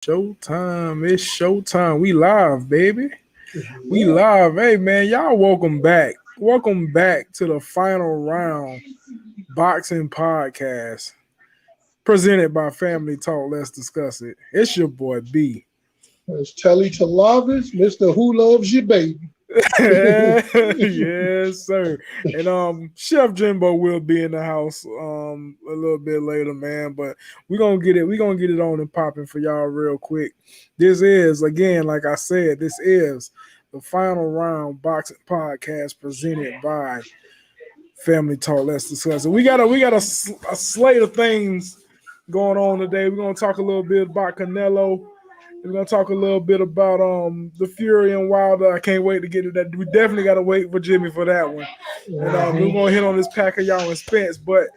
Showtime. It's showtime. We live, baby. We Yeah, live. Hey, man, y'all welcome back. Welcome back to the final round boxing podcast presented by Family Talk. Let's discuss it. It's your boy B. it's Telly Talavis, Mr. Who Loves You Baby. Yes, sir. And Chef Jimbo will be in the house a little bit later, man. But we're gonna get it on and popping for y'all real quick. This is again, like I said, this is the final round boxing podcast presented by Family Talk. Let's discuss it. We got a slate of things going on today. We're gonna talk a little bit about Canelo. We're gonna talk a little bit about the Fury and Wilder. I can't wait to get to that. We definitely gotta wait for Jimmy for that one. And we're gonna hit on this Pacquiao and Spence. But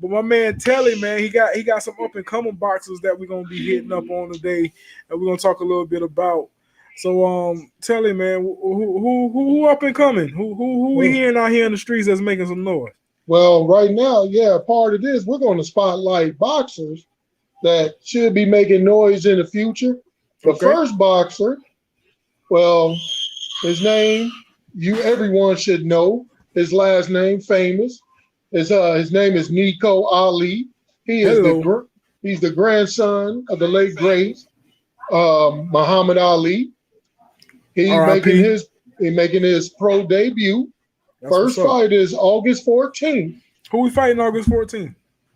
my man Telly, man, he got some up and coming boxers that we're gonna be hitting up on today, and we're gonna talk a little bit about. So Telly, man, who up and coming? Who we hearing out here in the streets that's making some noise? Well, right now, yeah, part of this, we're going to spotlight boxers that should be making noise in the future. The Okay. first boxer, well, his name, everyone should know. His last name, famous. His name is Nico Ali. He is Hello. he's the grandson of the late great Muhammad Ali. He's making R.I.P. his pro debut. That's what's First up. fight is August 14th. Who we fighting August 14th?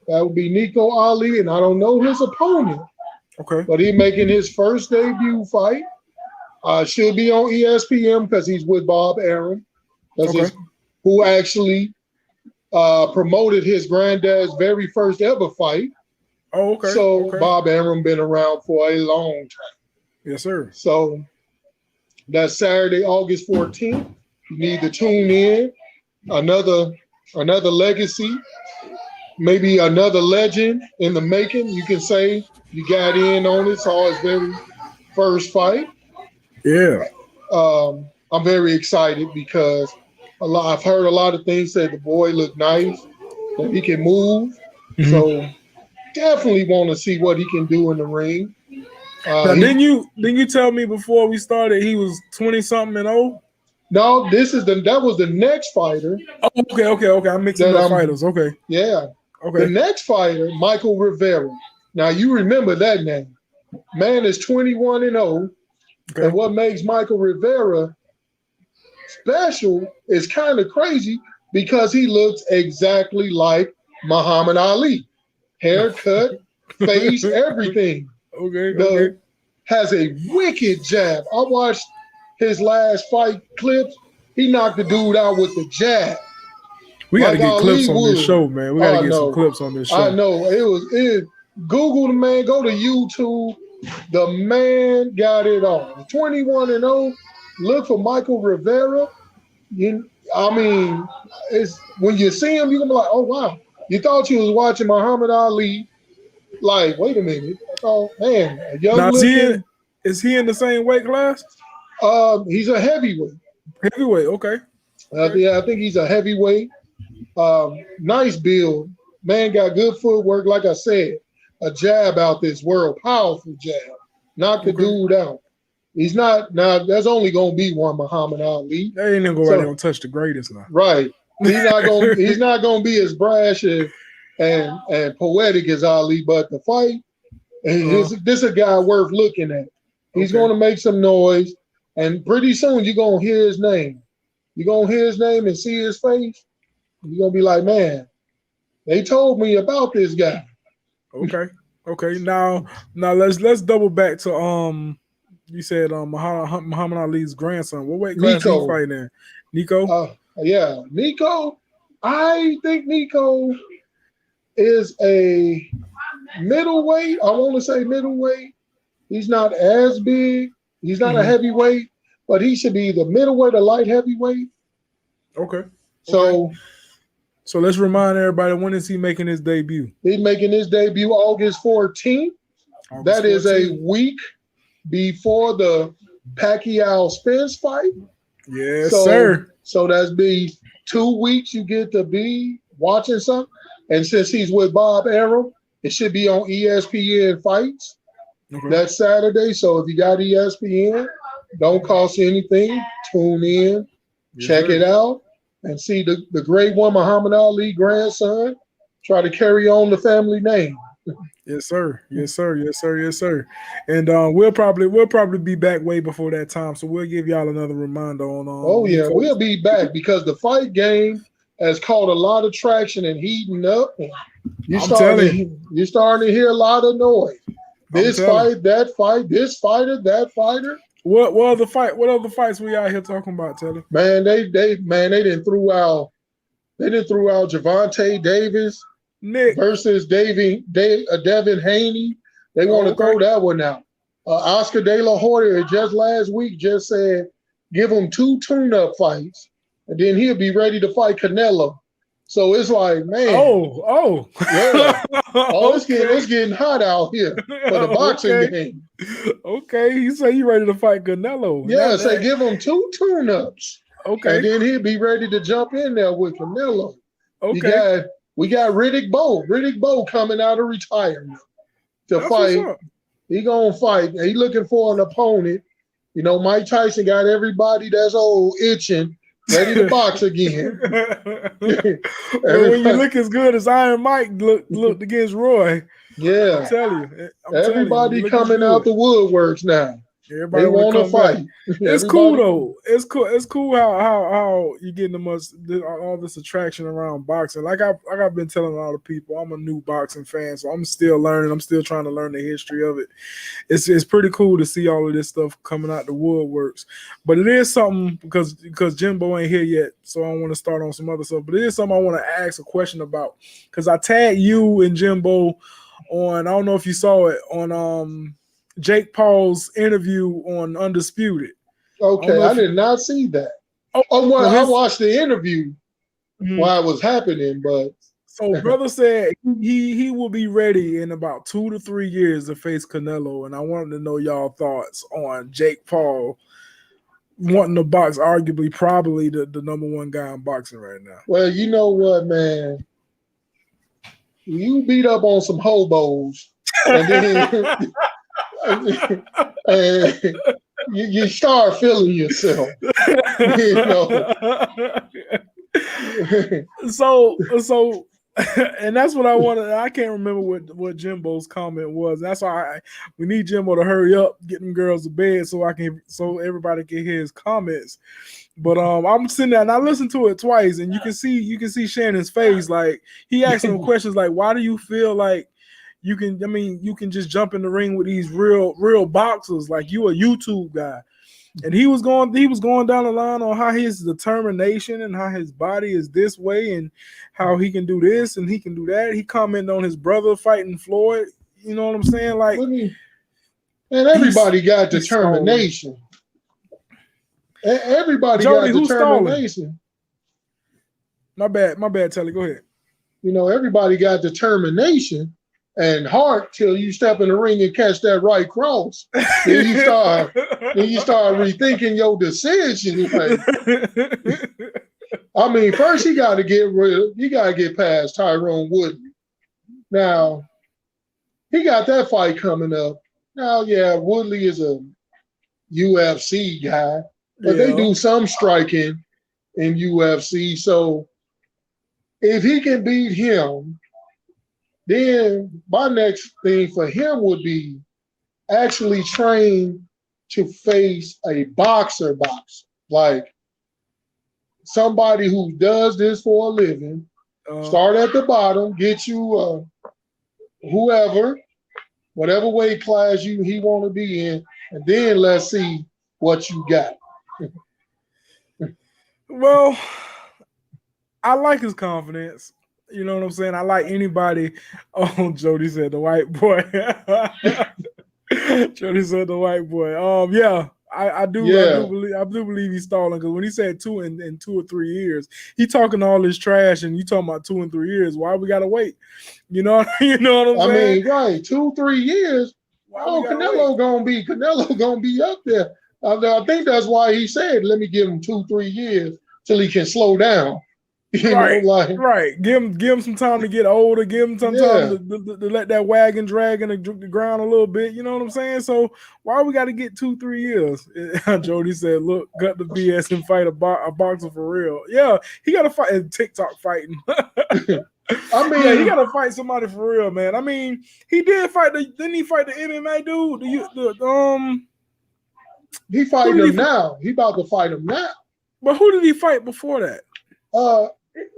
That would be Nico Ali, and I don't know his opponent, Okay. but he's making his first debut fight. Should be on ESPN because he's with Bob Arum, Okay. who actually promoted his granddad's very first ever fight. Oh, okay. So Okay. Bob Arum been around for a long time. Yes, sir. So that's Saturday, August 14th. You need to tune in. Another legacy, maybe another legend in the making. You can say you got in on it, saw his very first fight. Yeah. I'm very excited because I've heard a lot of things that the boy looked nice, that he can move. Mhm. So definitely want to see what he can do in the ring. Now, didn't you tell me before we started he was 20 something and old? No, that was the next fighter Oh, okay. I'm mixing that up I'm fighters. Okay. yeah. The Okay. next fighter, Michael Rivera. Now you remember that name. Man is 21 and 0. Okay. And what makes Michael Rivera special is kind of crazy because he looks exactly like Muhammad Ali. Haircut, face, everything. Okay. Has a wicked jab. I watched his last fight clips. He knocked the dude out with the jab. We got to Like get clips Ali on this would. show, man. We got I to get some know. clips on this I show. know. Google the man, go to YouTube. The man got it all. 21 and 0. Look for Michael Rivera. It's when you see him, you're gonna be like, oh wow. You thought you was watching Muhammad Ali. Like, wait a minute. Oh man, a young Now, looking. is he in the same weight class? He's a heavyweight. Heavyweight. Okay. Yeah, I think he's a heavyweight. Nice build. Man got good footwork. Like I said, a jab out this world. Powerful jab. Knock the Okay. dude out. He's not now. There's only gonna be one Muhammad Ali. They ain't gonna go right there and touch the greatest now. Right. He's not gonna be as brash and poetic as Ali. But the fight, this is a guy worth looking at. He's Okay. gonna make some noise, and pretty soon you're gonna hear his name. You're gonna hear his name and see his face. You're gonna be like, man, they told me about this guy. Okay. Now let's double back to you said Muhammad Ali's grandson. What weight class he fighting in? Nico? Yeah, Nico. I think Nico is a middleweight. I want to say middleweight. He's not as big. He's not a heavyweight, but he should be the middleweight or light heavyweight. Okay. So let's remind everybody, when is he making his debut? he's making his debut August 14th. That is a week before the Pacquiao Spence fight. Yes, sir. So that's be 2 weeks you get to be watching something. And since he's with Bob Arum, it should be on ESPN Fights. Okay. that Saturday. So if you got ESPN, don't cost you anything. Tune in, Yes, check sir. it out, and see the great one, Muhammad Ali grandson, try to carry on the family name. Yes, sir. Yes, sir. Yes, sir. Yes, sir. And we'll probably be back way before that time, so we'll give y'all another reminder on Oh when you yeah, we'll folks. be back because the fight game has caught a lot of traction and heating up. I'm telling you. You're starting to hear a lot of noise. I'm This telling you. fight, that fight, this fighter, that fighter. What other fights we out here talking about, Telly? Man, they didn't threw out Javante Davis Nick. versus Devin Haney. They want Oh, to okay. throw that one out. Oscar De La Hoya just last week just said give him 2 tune-up fights, and then he'll be ready to fight Canelo. So it's like, man, Oh. yeah. Oh, Okay. it's getting hot out here for the boxing Okay. game. Okay. He said you ready to fight Canelo. Yeah, say give him 2 tune-ups, and Okay. then he'll be ready to jump in there with Canelo. You Okay. got we got Riddick Bowe coming out of retirement to That's what's fight. up. He gonna fight. He looking for an opponent. You know, Mike Tyson got everybody that's old itching, ready to box again. Well, when you Everybody, look as good as Iron Mike looked against Roy, I'm yeah, telling you, when you everybody look as coming out good, the woodworks now. everybody They want to want to come back. fight. It's cool Everybody, though. It's cool. It's cool how you getting all this attraction around boxing. Like I've been telling a lot of people, I'm a new boxing fan, so I'm still learning. I'm still trying to learn the history of it. It's pretty cool to see all of this stuff coming out the woodworks. But it is something because Jimbo ain't here yet, so I want to start on some other stuff. But it is something I want to ask a question about because I tagged you and Jimbo on. I don't know if you saw it on Jake Paul's interview on Undisputed. I don't okay, know I if you. did not see that. Oh, Oh, well, well, I his. watched the interview Mhm. while it was happening, but So, brother said he will be ready in about 2 to 3 years to face Canelo, and I wanted to know y'all thoughts on Jake Paul wanting to box, arguably, probably the number one guy in boxing right now. well, you know what, man? You beat up on some hobos, and then and you start feeling yourself. You know, so and that's what I wanted. I can't remember what Jimbo's comment was. That's why we need Jimbo to hurry up, get them girls to bed so everybody can hear his comments. But I'm sitting there and I listened to it twice, and you can see Shannon's face. Like he asked him questions like, "Why do you feel like you can? I mean, you can just jump in the ring with these real boxers? Like you a YouTube guy." And he was going down the line on how his determination and how his body is this way and how he can do this and he can do that. He commented on his brother fighting Floyd. You know what I'm saying? Like and he's everybody got he's stalling. determination. Everybody Jody, got who's stalling? determination. My bad, Telly. Go ahead. You know, everybody got determination and heart till you step in the ring and catch that right cross. Then you start rethinking your decision. Like, I mean, first you got to get past Tyrone Woodley. Now he got that fight coming up. Now, yeah, Woodley is a UFC guy, but they do some striking in UFC. So if he can beat him, then my next thing for him would be actually train to face a boxer, like somebody who does this for a living. Start at the bottom, get you whatever weight class he want to be in, and then let's see what you got. Well, I like his confidence. You know what I'm saying? I like anybody. Oh, Jody said the white boy. Jody said the white boy. Yeah, I do believe he's stalling because when he said in 2 or 3 years, he talking all this trash and you talking about 2 and 3 years. Why we gotta wait? You know what I'm saying? I mean, right, 2-3 years. Canelo gonna be up there. I think that's why he said, "Let me give him 2-3 years till he can slow down." Right. Give him some time to get older. Give him some time to let that wagon drag in the ground a little bit. You know what I'm saying? So why we got to get 2-3 years? Jody said, "Look, cut the BS and fight a boxer for real." Yeah, he got to fight TikTok fighting. I mean, yeah, he got to fight somebody for real, man. I mean, he did fight didn't he fight the MMA dude? He fighting him now. He about to fight him now. But who did he fight before that?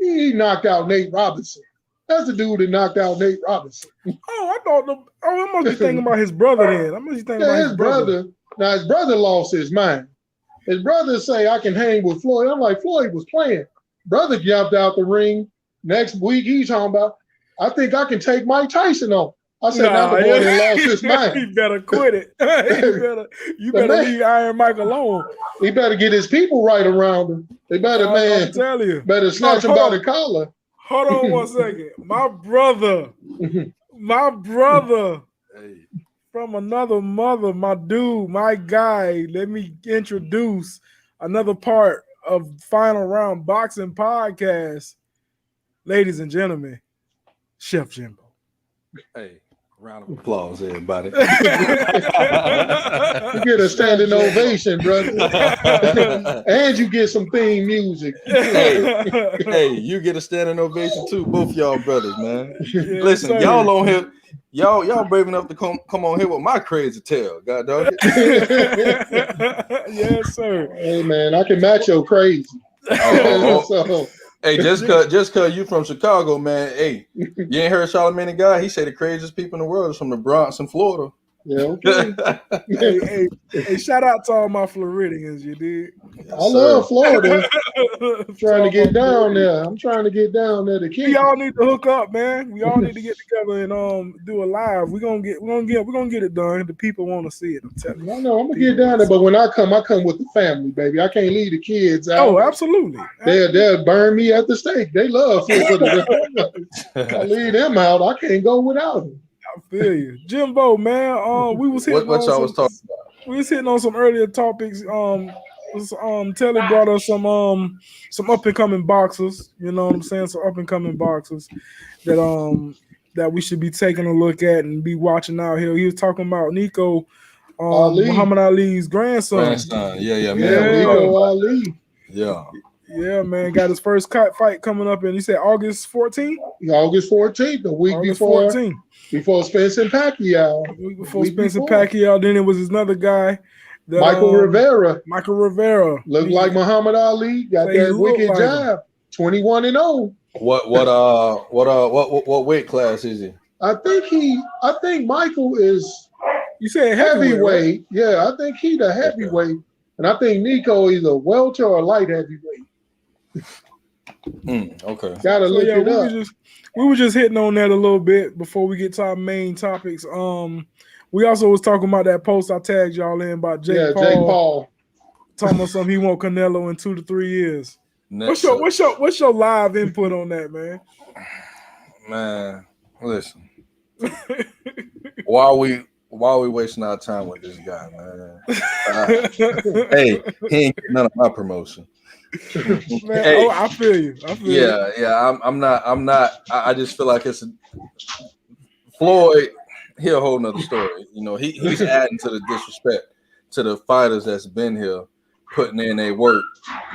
He knocked out Nate Robinson. That's the dude that knocked out Nate Robinson. Oh, I must be thinking about his brother then. I must be thinking about his brother. Now his brother lost his mind. His brother say I can hang with Floyd. I'm like, Floyd was playing. Brother jumped out the ring. Next week he's talking about, I think I can take Mike Tyson on. I said, now the boy lost his mind. He better quit it. you better leave Iron Mike alone. He better get his people right around him. They better, man. Tell you. Better snatch him by the collar. Hold on one second. My brother from another mother, my dude, my guy. Let me introduce another part of Final Round Boxing Podcast. Ladies and gentlemen, Chef Jimbo. Hey, round of applause, everybody. You get a standing ovation, brother. And you get some theme music. Hey, you get a standing ovation too, both y'all brothers, man. Yeah, listen, sir. y'all on here, y'all brave enough to come on here with my crazy tale, god dog. Yes, sir. Hey man, I can match your crazy. So, hey, just cause you from Chicago, man. Hey, you ain't heard Charlamagne the guy? He say the craziest people in the world is from the Bronx and Florida. yeah, okay. hey, shout out to all my Floridians, you did. Yes, I love Florida. Trying to get down there. I'm trying to get down there to keep. We all need to hook up, man. We all need to get together and do a live. We're gonna get it done. The people want to see it. I'm telling you. I know I'm gonna get down there, but when I come with the family, baby. I can't leave the kids out. Oh, absolutely. They'll burn me at the stake. They love football. I leave them out. I can't go without them. I feel you, Jimbo, man. We was hitting what y'all was talking about? We was hitting on some earlier topics. Telly brought us some up and coming boxers. You know what I'm saying? Some up and coming boxers that we should be taking a look at and be watching out here. He was talking about Nico, Muhammad Ali's grandson. Yeah, man. Nico Ali. Yeah. Yeah, man. Got his first fight coming up, and he said August 14th. August 14th, the week before Spence and Pacquiao. Spence and Pacquiao. Then it was another guy. Michael Rivera. Looked like Muhammad Ali. Got that wicked jab. 21-0. What weight class is he? I think Michael is. You said heavyweight. Right? Yeah, I think he the heavyweight, okay. And I think Nico is a welter or light heavyweight. Okay. Gotta look it up. We were just hitting on that a little bit before we get to our main topics. We also was talking about that post I tagged y'all in about Jake Paul. Talking about something he want Canelo in 2 to 3 years. What's your live input on that, man? Man, listen. Why are we wasting our time with this guy, man? Hey, he ain't getting none of my promotion. Man, hey, I feel you. Yeah. I'm not. I just feel like it's Floyd. He a whole nother story. You know, he's adding to the disrespect to the fighters that's been here, putting in their work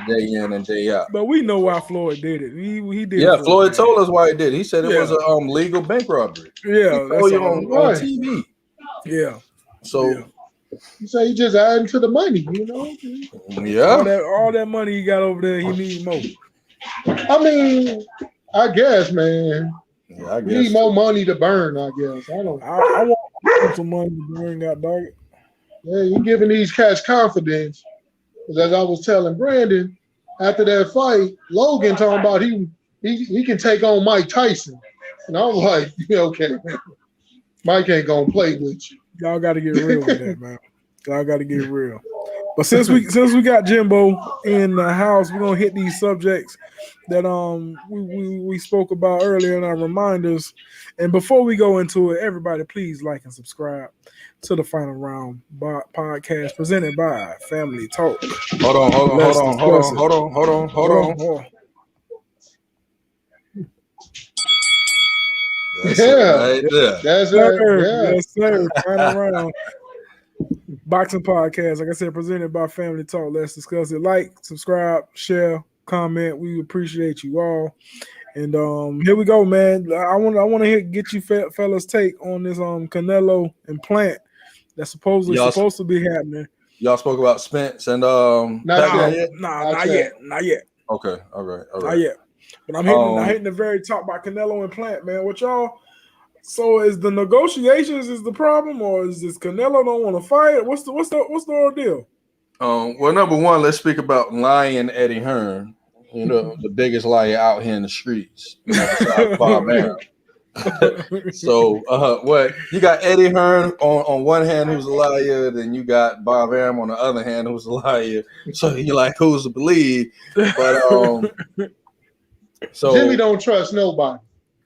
day in and day out. But we know why Floyd did it. He did. Yeah, Floyd told us why he did. He said it was a legal bank robbery. Yeah, that's on TV. Yeah. So you say he just adding to the money, you know? Yeah. All that money he got over there, he needs more. I mean, I guess, man. Yeah, I guess. Need more money to burn, I guess. I want some money to burn, that dog. Yeah, you giving these cats confidence. Because as I was telling Brandon, after that fight, Logan talking about he can take on Mike Tyson. And I was like, yeah, okay, man. Mike ain't gonna play with you. Y'all got to get real with that, man. Y'all got to get real. But since we got Jimbo in the house, we're gonna hit these subjects that we spoke about earlier in our reminders. And before we go into it, everybody please like and subscribe to the Final Round podcast presented by Family Talk. Hold on. That's it right there. That's right. Sir. Yeah. Yes, sir. Final round. Boxing podcast, like I said, presented by Family Talk. Let's discuss it. Like, subscribe, share, comment. We appreciate you all. And here we go, man. I want to get you fellas take on this Canelo and Plant that's supposedly supposed to be happening. Y'all spoke about Spence and Not Pacquiao yet. Not yet. Okay, all right. Not yet. But I'm hitting the very top by Canelo and Plant, man. What y'all? So is the negotiations is the problem, or is this Canelo don't want to fight? What's the ordeal? Well, number one, let's speak about lying Eddie Hearn. You know, the biggest liar out here in the streets. You know, besides Bob Arum. So what you got Eddie Hearn on one hand who's a liar, then you got Bob Arum on the other hand who's a liar. So you're like, who's to believe? But so Jimmy don't trust nobody.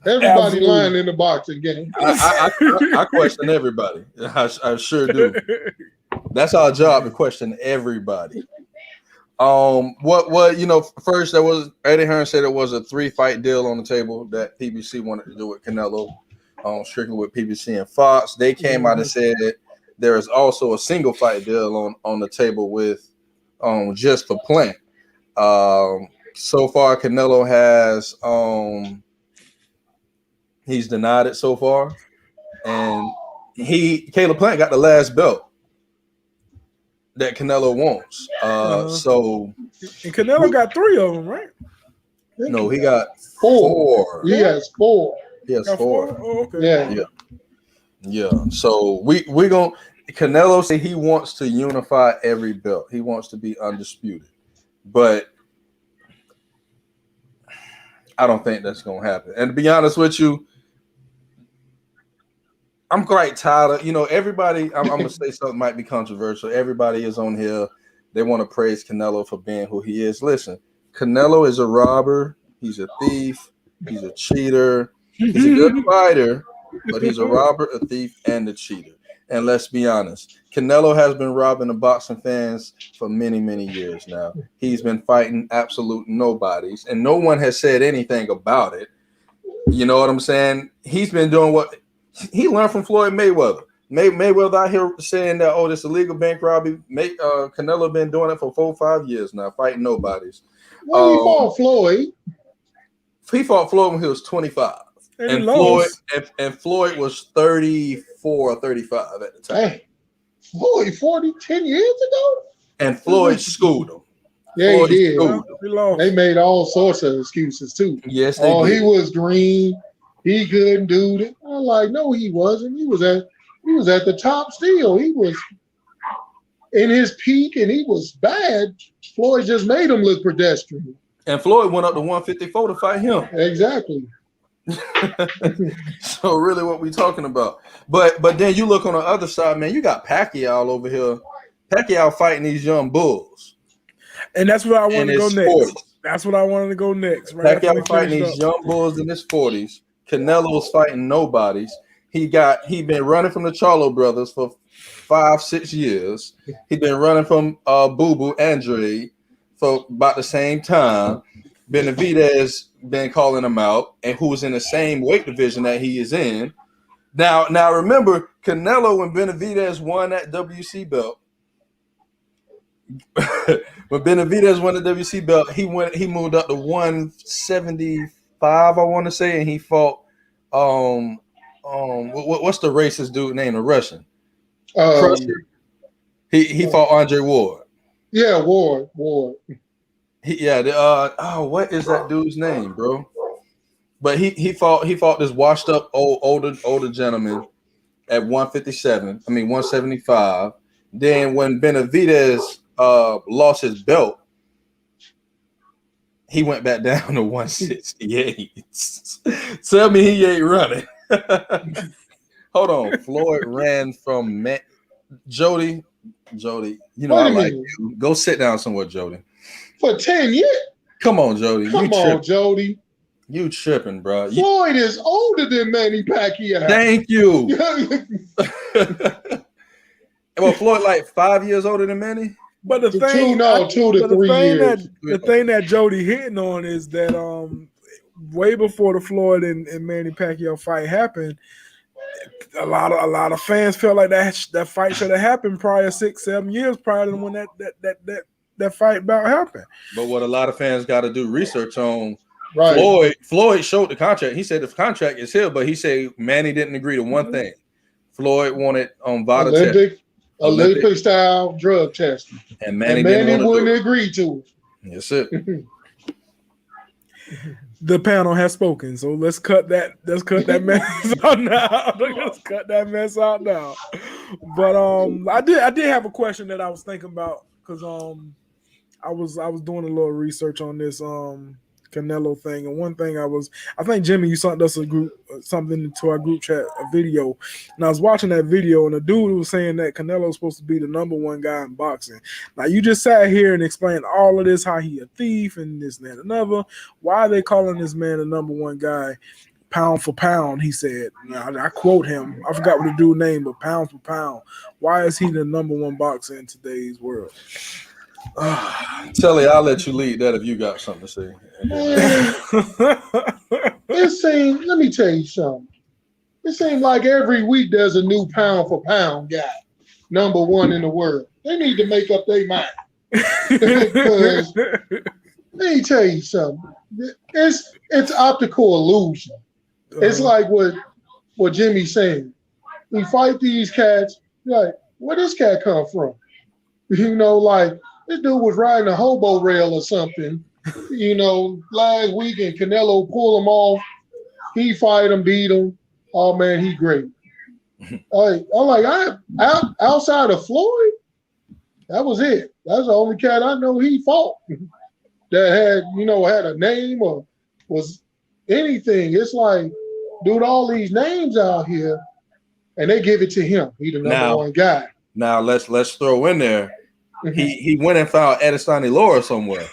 Everybody lying in the boxing game. I question everybody. I sure do. That's our job, to question everybody. What you know, first there was Eddie Hearn said it was a 3-fight deal on the table that PBC wanted to do with Canelo, strictly with PBC and Fox. They came out and said there is also a single fight deal on the table with just for Plant. So far Canelo has he's denied it so far, and Caleb Plant got the last belt that Canelo wants. So and Canelo got 3 of them, right? No, he got 4. He has 4. He has 4. Oh, okay. Yeah. So we gonna Canelo say he wants to unify every belt. He wants to be undisputed, but I don't think that's gonna happen. And to be honest with you, I'm quite tired of, everybody. I'm gonna say something might be controversial. Everybody is on here. They want to praise Canelo for being who he is. Listen, Canelo is a robber. He's a thief. He's a cheater. He's a good fighter, but he's a robber, a thief, and a cheater. And let's be honest, Canelo has been robbing the boxing fans for many, many years now. He's been fighting absolute nobodies, and no one has said anything about it. You know what I'm saying? He's been doing what he learned from Floyd Mayweather. Mayweather out here saying that, this illegal bank robbery. Canelo been doing it for 4 or 5 years now, fighting nobodies. Well, he fought Floyd. He fought Floyd when he was 25. And Floyd was 34 or 35 at the time. Hey, Floyd 10 years ago? And Floyd schooled him. Yeah, Floyd he did. They made all sorts of excuses too. Yes, they did. He was green. He couldn't do it. I'm like, no, he wasn't. He was at the top still. He was in his peak and he was bad. Floyd just made him look pedestrian. And Floyd went up to 154 to fight him. Exactly. So really what we talking about. But then you look on the other side, man, you got Pacquiao over here. Pacquiao fighting these young bulls. And that's where I wanted to go next. 40s. That's what I wanted to go next. Right? Pacquiao fighting these young bulls in his 40s. Canelo's fighting nobodies. He been running from the Charlo brothers for 5-6 years. He been running from Boo Boo Andre for about the same time. Benavidez been calling him out, and who's in the same weight division that he is in. Now remember, Canelo, when Benavidez won that WC belt, when Benavidez won the WC belt, he moved up to 175, I want to say, and he fought what's the racist dude named, a Russian? He fought Andre Ward. Yeah, Ward. What is that dude's name, bro? But he fought this washed up older gentleman at 175. Then when Benavidez lost his belt, he went back down to 168. Tell me he ain't running. Hold on. Floyd ran from Jody. You know I like you. Go sit down somewhere, Jody. For 10 years? Come on, Jody. Come on, Jody. You tripping, bro. Floyd is older than Manny Pacquiao. Thank you. Well, Floyd like 5 years older than Manny. But the thing, 2 to 3 years. The thing that Jody hitting on is that way before the Floyd and Manny Pacquiao fight happened, a lot of fans felt like that fight should have happened prior 6-7 years prior to when that fight bout happened. But what a lot of fans got to do research on. Right. Floyd showed the contract. He said the contract is here, but he said Manny didn't agree to one thing. Floyd wanted Olympic style drug testing, and Manny wouldn't agree to it. That's it. The panel has spoken, so let's cut that mess out now. Let's cut that mess out now. But I did have a question that I was thinking about because I was doing a little research on this Canelo thing, and one thing I think Jimmy, you sent us something to our group chat, a video, and I was watching that video, and the dude was saying that Canelo was supposed to be the number one guy in boxing. Now you just sat here and explained all of this, how he a thief and this and that and another. Why are they calling this man the number one guy? Pound for pound, he said. Now, I quote him. I forgot what the dude's name, but pound for pound. Why is he the number one boxer in today's world? Telly, I'll let you lead that if you got something to say. Let me tell you something. It seems like every week there's a new pound for pound guy, number one in the world. They need to make up their mind. Because let me tell you something. It's optical illusion. It's like what Jimmy's saying. We fight these cats, like, where this cat come from? Like, this dude was riding a hobo rail or something, last week, and Canelo pulled him off. He fight him, beat him. Oh, man, he great. Outside of Floyd, that was it. That's the only cat I know he fought that had a name or was anything. It's like, dude, all these names out here, and they give it to him. He the number one guy. Now, let's throw in there. He went and found Adesanya Laura somewhere,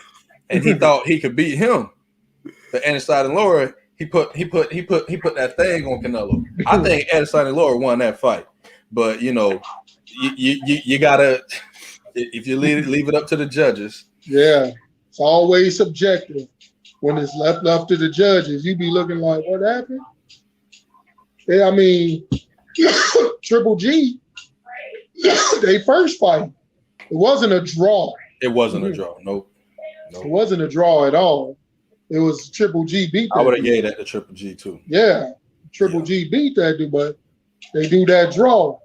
and he thought he could beat him. But Adesanya Laura, he put that thing on Canelo. I think Adesanya Laura won that fight, but you gotta, if you leave it up to the judges. Yeah, it's always subjective. When it's left up to the judges, you be looking like, what happened? Yeah, I mean, Triple G, they first fight. It wasn't a draw. It wasn't a draw. Nope. It wasn't a draw at all. It was Triple G beat that. I would have gave that to Triple G too. Yeah. Triple G beat that dude, but they do that draw.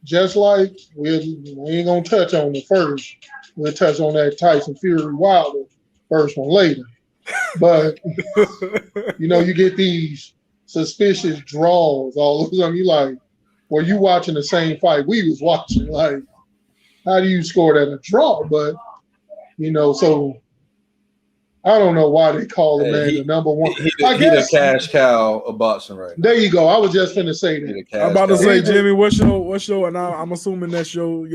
Just like we ain't gonna touch on the first. We'll touch on that Tyson Fury Wilder first one later. But you get these suspicious draws all of a sudden. You like, well, you watching the same fight we was watching, like. How do you score that in a draw? But, so I don't know why they call the man the number one. He the cash cow of boxing right now. There you go. I was just going to say that. I'm about to say, Jimmy, what's your, and I'm assuming that's your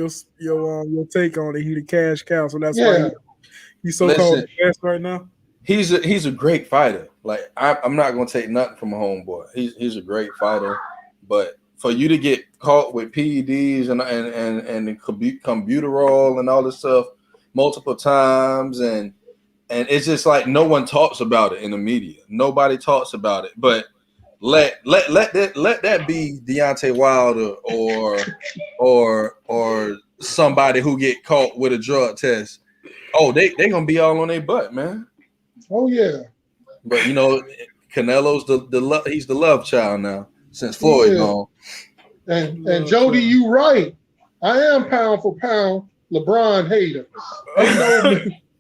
take on it. He the cash cow, so that's why he's so called the best right now. He's a great fighter. Like I'm not going to take nothing from a homeboy. He's a great fighter, but for you to get caught with PEDs and combuterol and all this stuff multiple times, and it's just like no one talks about it in the media. Nobody talks about it. But let that be Deontay Wilder or somebody who get caught with a drug test. Oh, they gonna be all on their butt, man. Oh yeah. But Canelo's he's the love child now since Floyd gone. And Jody, you right. I am pound for pound LeBron hater.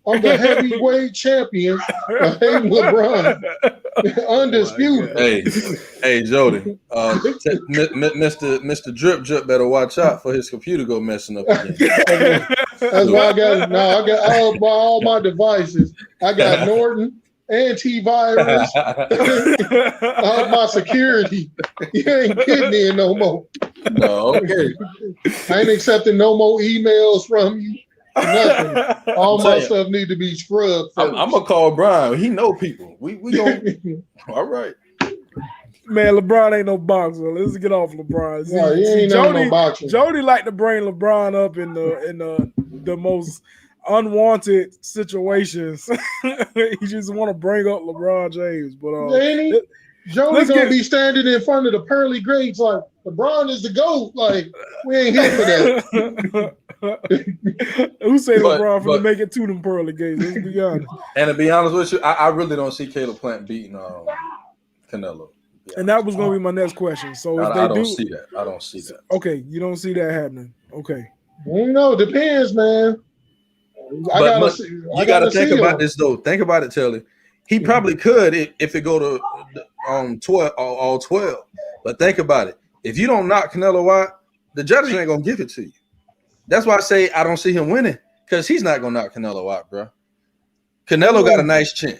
I'm the heavyweight champion of hating LeBron. Undisputed. Hey, Jody. Mr. Drip better watch out for his computer go messing up again. That's why I got all my devices. I got Norton, antivirus, all my security. You ain't getting in no more. No, okay. I ain't accepting no more emails from you. Nothing. All my stuff need to be scrubbed. I'm gonna call Brian. He know people. We gonna all right. Man, LeBron ain't no boxer. Let's get off LeBron. No, he ain't no boxer. Jody like to bring LeBron up in the most unwanted situations. You just want to bring up LeBron James, but Ain't he? Joey let's gonna get- be standing in front of the pearly gates like LeBron is the GOAT. Like, we ain't here for that. Who say But- LeBron but- finna make it to them pearly gates? Let's be honest. And to be honest with you, I really don't see Caleb Plant beating Canelo. Yeah. And that was gonna be my next question. So if I they don't do, see that. I don't see that. okay, you don't see that happening. Okay, No, depends, man. But you got to think about this though. Think about it, Telly. He probably could if it go to 12 all 12. But think about it. If you don't knock Canelo out, the judges ain't gonna give it to you. That's why I say I don't see him winning, because he's not gonna knock Canelo out, bro. Canelo got a nice chin.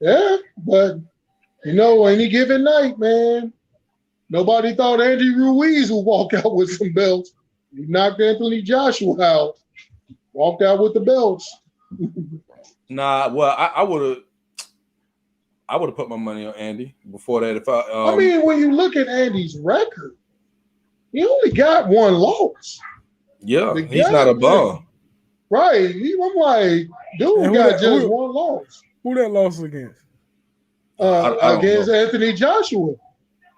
Yeah, but any given night, man, nobody thought Andy Ruiz would walk out with some belts. He knocked Anthony Joshua out, walked out with the belts. Nah, well, I would have put my money on Andy before that. If I mean, when you look at Andy's record, he only got one loss. yeah, The he's guy, not a man. bum. Right. I'm like, dude And got just one loss. who that lost against? I don't Against know. Anthony Joshua.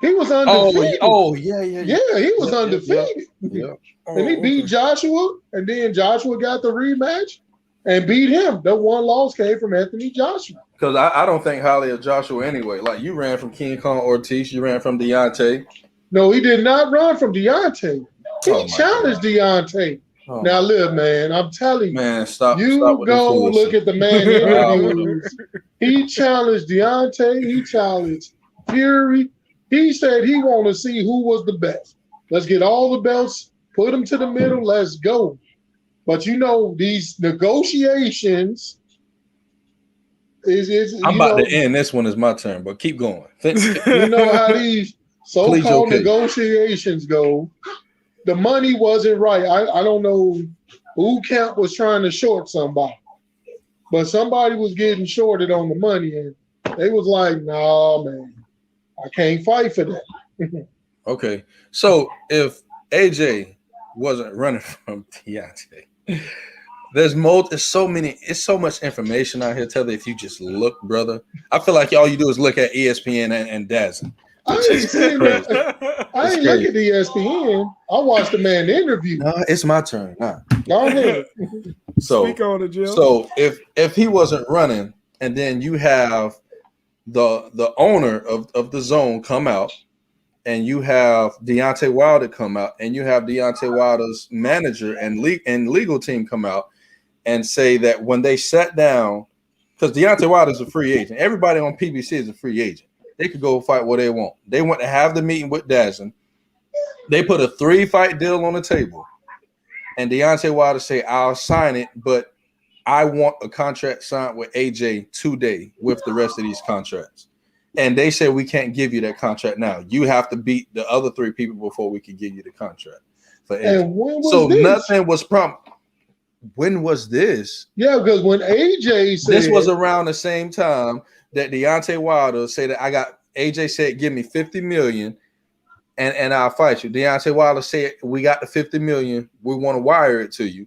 He was undefeated. Yeah. Yeah, he was undefeated. Yeah. And he beat Joshua, and then Joshua got the rematch and beat him. That one loss came from Anthony Joshua. Because I don't think highly of Joshua anyway. Like, you ran from King Kong Ortiz, you ran from Deontay. No, he did not run from Deontay. He Oh, my challenged Deontay. Oh, Now, look, man, I'm telling you, man, stop. you stop with this go foolishness. look at the man interviews. He challenged Deontay. He challenged Fury. He said he wanted to see who was the best. Let's get all the belts, put them to the middle, let's go. But these negotiations is I'm about to end this one. Is my turn, but keep going. you know how these so-called Please, okay. negotiations go. The money wasn't right. I don't know who Camp was trying to short somebody, but somebody was getting shorted on the money, and they was like, "Nah, man, I can't fight for that." Okay, so if AJ wasn't running from Deontay, it's so much information out here. Tell you, if you just look, brother, I feel like all you do is look at ESPN and Dazzle. I ain't seen that. I ain't look at the ESPN. I watched the man interview. No, it's my turn. Nah. Go ahead. So, Speak on it, Jim. so if he wasn't running, and then you have the owner of the zone come out, and you have Deontay Wilder come out, and you have Deontay Wilder's manager and legal team come out and say that when they sat down, because Deontay Wilder's a free agent, everybody on PBC is a free agent. They could go fight what they want. They want to have the meeting with Dazn. They put a 3-fight deal on the table, and Deontay Wilder say, "I'll sign it, but I want a contract signed with AJ today with the rest of these contracts." And they said, "We can't give you that contract now. You have to beat the other 3 people before we can give you the contract for AJ." And when was So this? nothing was prompt. When was this? Yeah, because when AJ said This was around the same time that Deontay Wilder said that AJ said, "Give me 50 million and I'll fight you." Deontay Wilder said, "We got the 50 million. We want to wire it to you."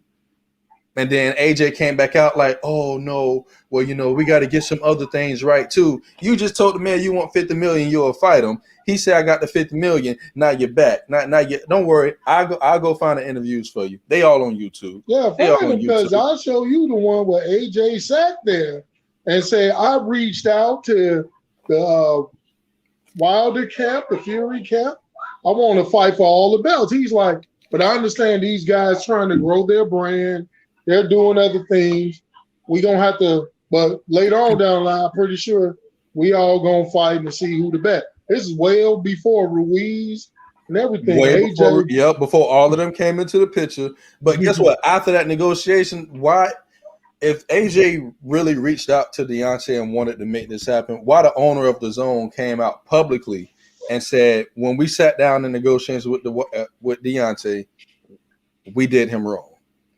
And then AJ came back out like, "Oh no, well, we got to get some other things right too. You just told the man you want 50 million, you'll fight him." He said, "I got the 50 million. Now you're back. Not yet. Don't worry. I'll go find the interviews for you. They all on YouTube." Yeah, They all fine, on because YouTube. I'll show you the one where AJ sat there and said, "I reached out to the Wilder camp, the Fury camp. I want to fight for all the belts." He's like, "But I understand these guys trying to grow their brand. They're doing other things. We gonna have to, but later on down the line, I'm pretty sure we all gonna fight and see who the best." This is well before Ruiz and everything. Way AJ, before all of them came into the picture. But guess what? After that negotiation, if AJ really reached out to Deontay and wanted to make this happen, why the owner of the zone came out publicly and said, "When we sat down in negotiations with Deontay, we did him wrong,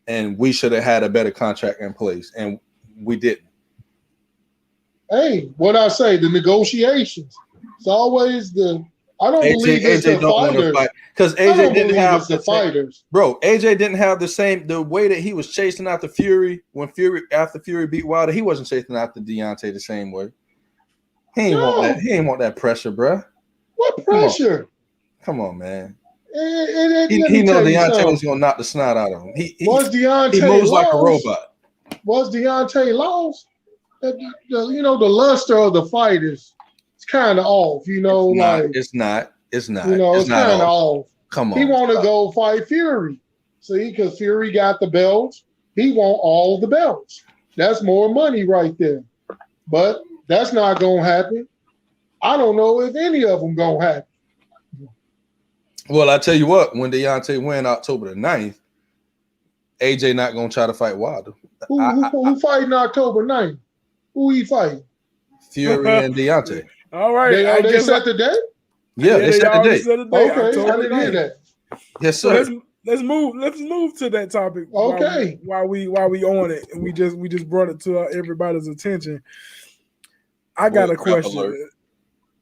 and we should have had a better contract in place, and we didn't." hey, what I say, the negotiations. It's always I don't believe it's the fighters. Because AJ didn't have the fighters. Bro, AJ didn't have the way that he was chasing after Fury after Fury beat Wilder. He wasn't chasing after Deontay the same way. He ain't want that. He ain't want that pressure, bro. What pressure? Come on, man. He know Deontay was gonna knock the snot out of him. He moves like a robot. Was Deontay lost? The luster of the fight is kind of off. It's not. It's kind of off. Come on. He want to go fight Fury. See, because Fury got the belts. He want all the belts. That's more money right there. But that's not gonna happen. I don't know if any of them gonna happen. Well, I tell you what, when Deontay win October the 9th, AJ not gonna try to fight Wilder. Who fighting October 9th? Who he fighting? Fury and Deontay. All right. They set the date? Yeah, they set the date. Okay, I didn't hear that. Yes, sir. So let's move to that topic. Okay. While we on it, and we just brought it to everybody's attention. I got a question.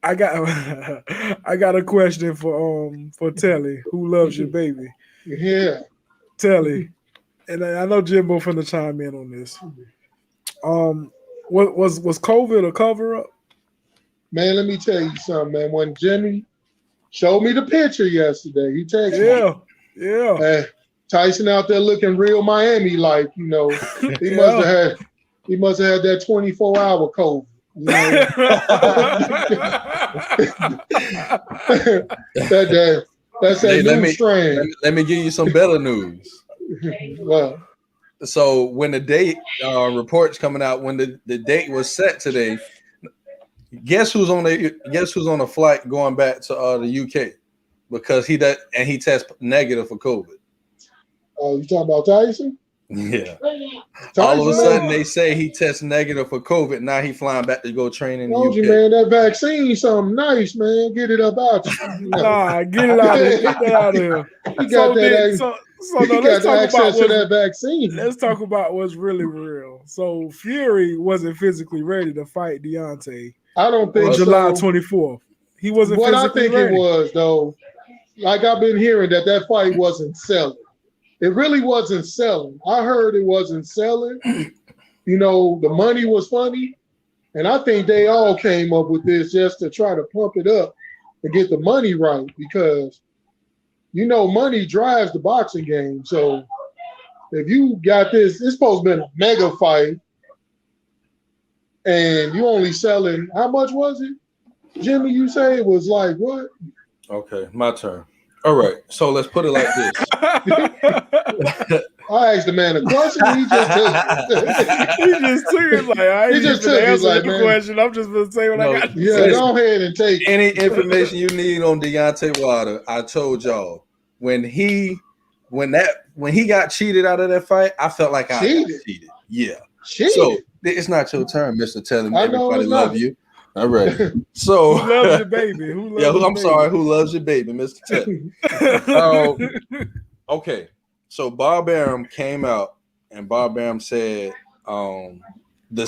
I got a question for Telly, who loves your baby. Yeah. Telly, and I know Jimbo finna chime in on this. Was COVID a cover up? Man, let me tell you something, man. When Jimmy showed me the picture yesterday, he texted me. Yeah. Hey, Tyson out there looking real Miami like, He must have had that 24-hour COVID. That's that new strand. Let me give you some better news. Well, so when the date reports coming out, when the date was set today, guess who's on a flight going back to the UK because he tests negative for COVID. Oh, you talking about Tyson? Yeah. All of a sudden they say he tests negative for COVID. Now he flying back to go train in the UK. You, man, that vaccine something nice, man. Get it up out you. Nah, get it out of here. Get that out of here. You got let's talk about that vaccine. Let's talk about what's really real. So Fury wasn't physically ready to fight Deontay. I don't think July 24th. He wasn't what physically I think ready. It was, though, like I've been hearing that fight wasn't selling. It really wasn't selling. I heard it wasn't selling. The money was funny. And I think they all came up with this just to try to pump it up and get the money right because, money drives the boxing game. So if you got this, it's supposed to be a mega fight and you only selling, how much was it? Jimmy, you say it was like what? Okay, my turn. All right, so let's put it like this. I asked the man a question. He just took it. He just took it. Like, I ain't just took answer the question. I'm just going to say what I got. Yeah, go ahead and take any information you need on Deontay Wilder. I told y'all when he got cheated out of that fight, I felt like I cheated. Yeah. Cheated. So it's not your turn, Mr. Telling me everybody love you. All right. So who loves your baby? Who loves your baby, Mr. Telly? Okay. So Bob Arum came out and Bob Arum said the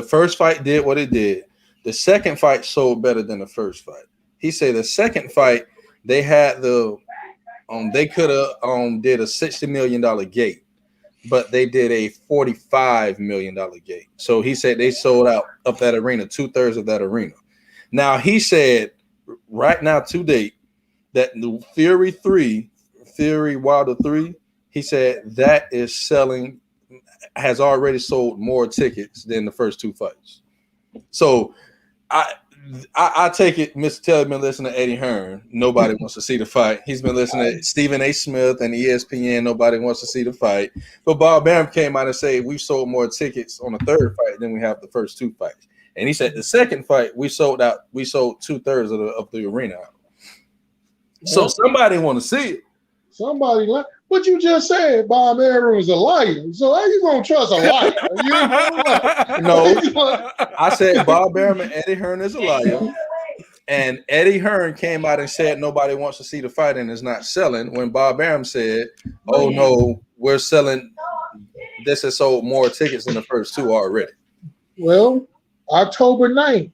first fight did what it did. The second fight sold better than the first fight. He said the second fight they had they could have did a $60 million gate, but they did a $45 million gate. So he said they sold out of that arena, 2/3 of that arena. Now he said right now to date that the Fury Wilder 3, he said that has already sold more tickets than the first two fights. So I take it Mr. Telly been listening to Eddie Hearn. Nobody wants to see the fight. He's been listening to Stephen A. Smith and ESPN. Nobody wants to see the fight. But Bob Arum came out and said we sold more tickets on the third fight than we have the first two fights. And he said the second fight we sold 2/3 of the arena out. So somebody want to see it. Somebody like what you just said. Bob Arum is a liar. So how you gonna trust a liar? No, I said Bob Arum and Eddie Hearn is a liar. And Eddie Hearn came out and said nobody wants to see the fight and is not selling. When Bob Arum said, "Oh no, we're selling. This has sold more tickets than the first two already." Well, October 9th,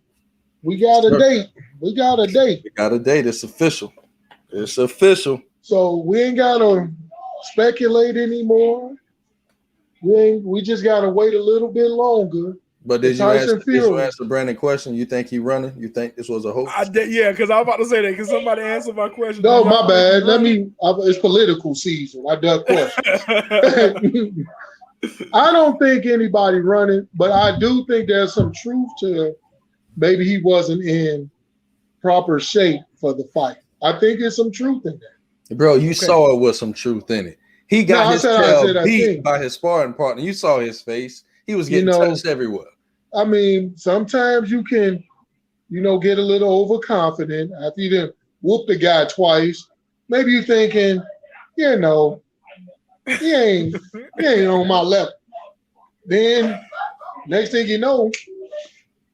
we got a date. We got a date. We got a date. It's official. It's official. So we ain't gotta speculate anymore. We just gotta wait a little bit longer. But did you answer Brandon's question? You think he running? You think this was a hoax? Yeah, because I was about to say that because somebody answered my question. No, my bad. It's political season. I duck questions. I don't think anybody running, but I do think there's some truth to maybe he wasn't in proper shape for the fight. I think there's some truth in that. Bro, you saw it with some truth in it. He got his tail beat by his sparring partner. You saw his face. He was getting touched everywhere. I mean, sometimes you can, get a little overconfident after you done whoop the guy twice. Maybe you're thinking, he ain't on my level. Then next thing you know,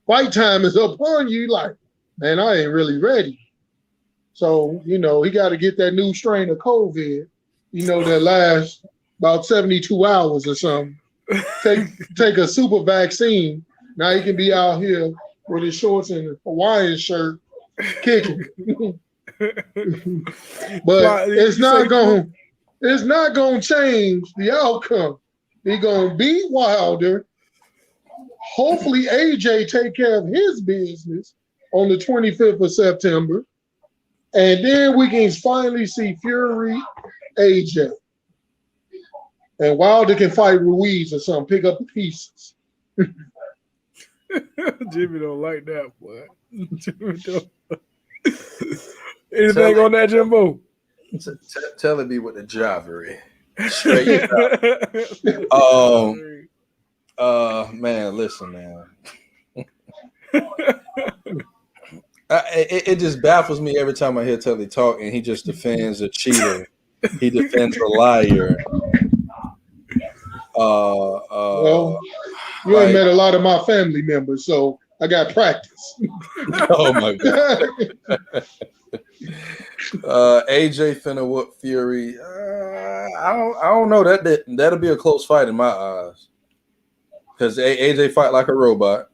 fight time is upon you. Like, man, I ain't really ready. So, he got to get that new strain of COVID, that lasts about 72 hours or something. Take a super vaccine. Now he can be out here with his shorts and a Hawaiian shirt kicking. But it's not going to change the outcome. He's going to beat Wilder. Hopefully AJ take care of his business on the 25th of September. And then we can finally see Fury, AJ. And Wilder can fight Ruiz or something, pick up the pieces. Jimmy don't like that, boy. Anything on that, Jimbo? Tell it be with the jobbery. Straight up. Man, listen, man. It just baffles me every time I hear Telly talk, and he just defends a cheater. He defends a liar. Well, you ain't met a lot of my family members, so I got practice. Oh my God. AJ finna whoop Fury. I don't know. That'll be a close fight in my eyes. Because AJ fight like a robot.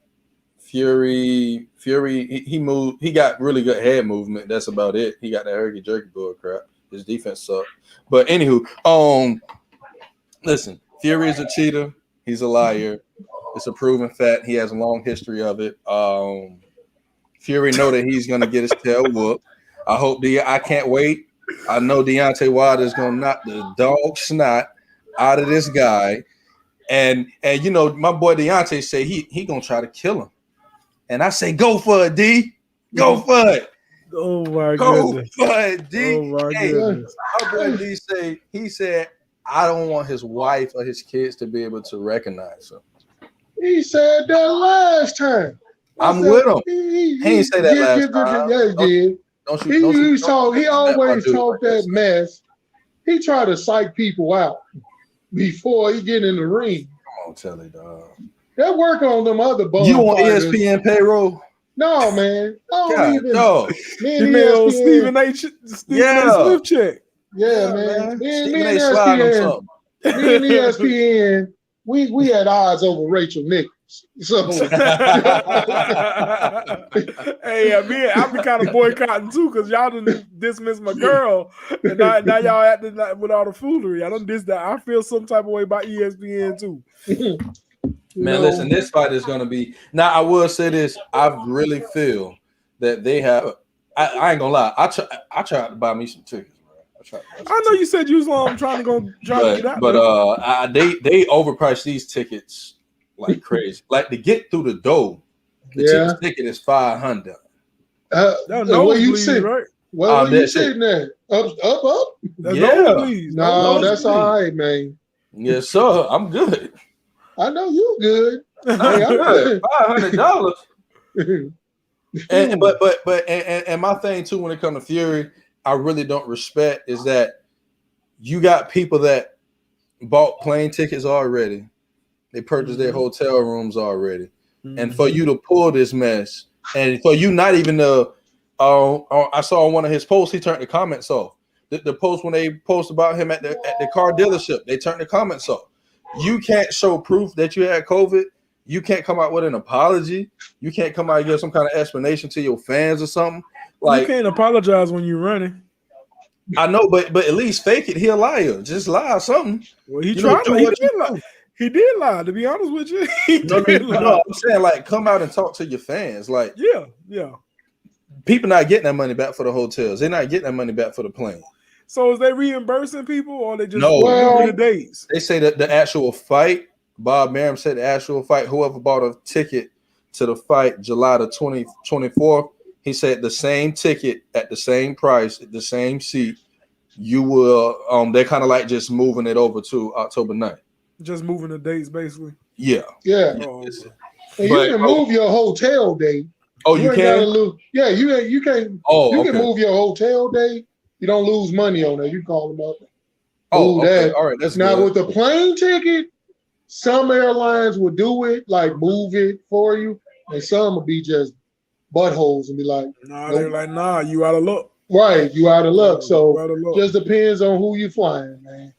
Fury, he moved. He got really good head movement. That's about it. He got that herky jerky bull crap. His defense sucked. But anywho, listen. Fury is a cheater. He's a liar. It's a proven fact. He has a long history of it. Fury know that he's gonna get his tail whooped. I can't wait. I know Deontay Wilder is gonna knock the dog snot out of this guy. And my boy Deontay say he gonna try to kill him. And I say, go for it, D. Go for it. Oh my goodness. Go for it, D. Oh my goodness. My boy D said I don't want his wife or his kids to be able to recognize him. He said that last time. I'm with him. He didn't say that last time. Yeah, he did. He always talk that mess. He try to psych people out before he get in the ring. Come on, Telly, dog. They work on them other boys. You on ESPN payroll? No, man. I don't even. No. Stephen A. Smith check. Yeah, man. Me and ESPN, we had odds over Rachel Nichols. So hey, I be kind of boycotting too because y'all done dismiss my girl, and now y'all acting with all the foolery. I don't diss that. I feel some type of way about ESPN too. Man, listen, this fight is gonna be. Now, I will say this: I really feel that they have. I ain't gonna lie. I tried to buy me some tickets. I know you said you was trying to get out. But they overpriced these tickets like crazy. Like to get through the door, the ticket is $500. Where you sitting? Right? Where you sitting at? Up? No, that's all right, man. Yes, sir. I'm good. I know you good. I'm good. $500. And my thing too when it comes to Fury, I really don't respect is that you got people that bought plane tickets already. They purchased their hotel rooms already. Mm-hmm. And for you to pull this mess and for you not even I saw on one of his posts, he turned the comments off. The post when they post about him at the car dealership, they turned the comments off. You can't show proof that you had COVID. You can't come out with an apology. You can't come out and give some kind of explanation to your fans or something. Like you can't apologize when you're running. I know, but at least fake it. He a liar. Just lie or something. Well, he tried. He did lie. He did lie. To be honest with you, he did lie. No, I'm saying like come out and talk to your fans. Like yeah. People not getting that money back for the hotels. They're not getting that money back for the plane. So is they reimbursing people or they just moving the dates? They say that the actual fight, Bob Merrim said the actual fight, whoever bought a ticket to the fight July the 24th, he said the same ticket at the same price, at the same seat, you will they're kind of like just moving it over to October 9th. Just moving the dates basically. Yeah. Oh, okay. And you can move your hotel date. Oh, you can? Yeah, you can. Oh, you can move your hotel day. You don't lose money on that. You call them up. Oh, okay. That. All right. That's now good. with the plane ticket, some airlines will do it, like move it for you, and some will be just buttholes and be like, nah, nope. They're like, nah, you out of luck. Right, you out of luck. So out of luck. Just depends on who you flying, man.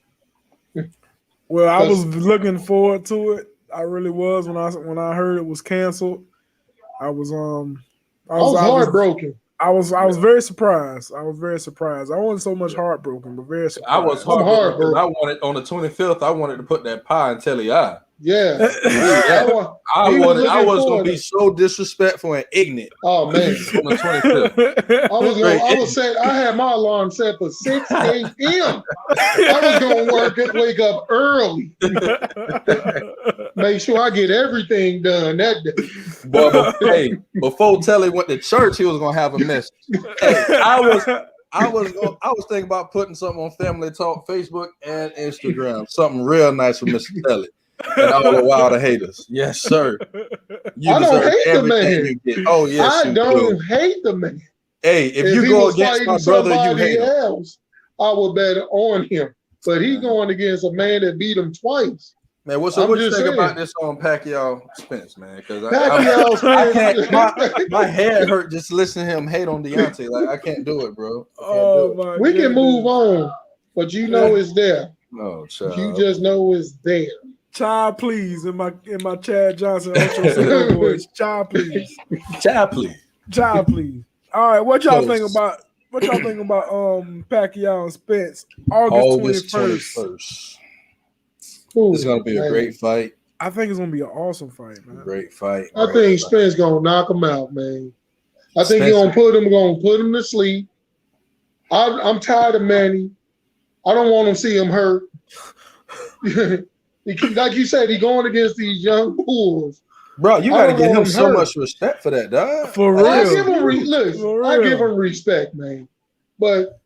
Well, I was looking forward to it. I really was when I heard it was canceled. I was heartbroken. I was very surprised. I wasn't so much heartbroken, but very surprised. I was heartbroken. I wanted on the 25th. I wanted to put that pie in Telly Eye. Yeah. I was gonna be so disrespectful and ignorant. Oh man. On the 25th. I was saying I had my alarm set for 6 a.m. I was gonna wake up early. Make sure I get everything done that day. But hey, before Telly went to church, he was gonna have a message. Hey, I was thinking about putting something on Family Talk, Facebook, and Instagram. Something real nice for Mr. Telly. And all the Wilder haters. Yes, sir. I don't hate the man. You get. Oh, yes. I don't hate the man. Hey, if you go against my brother, you hate him. I would bet on him. But he's going against a man that beat him twice. Man, what you think about this on Pacquiao Spence, man? Because I can't. My head hurt just listening to him hate on Deontay. Like I can't do it, bro. We can move on, but you know it's there. No, child. You just know it's there. Child, please, in my Chad Johnson voice. Child, please. Child, please. Child, please. All right, what y'all think about Pacquiao and Spence? August 21st. It's gonna be a great fight. I think it's gonna be an awesome fight, man. Great fight. I think Spence gonna knock him out, man. I think he's gonna put him to sleep. I'm tired of Manny. I don't want to see him hurt. Like you said, he's going against these young bulls. Bro, you gotta give him so much respect for that, dog. For real. I give him respect, man. But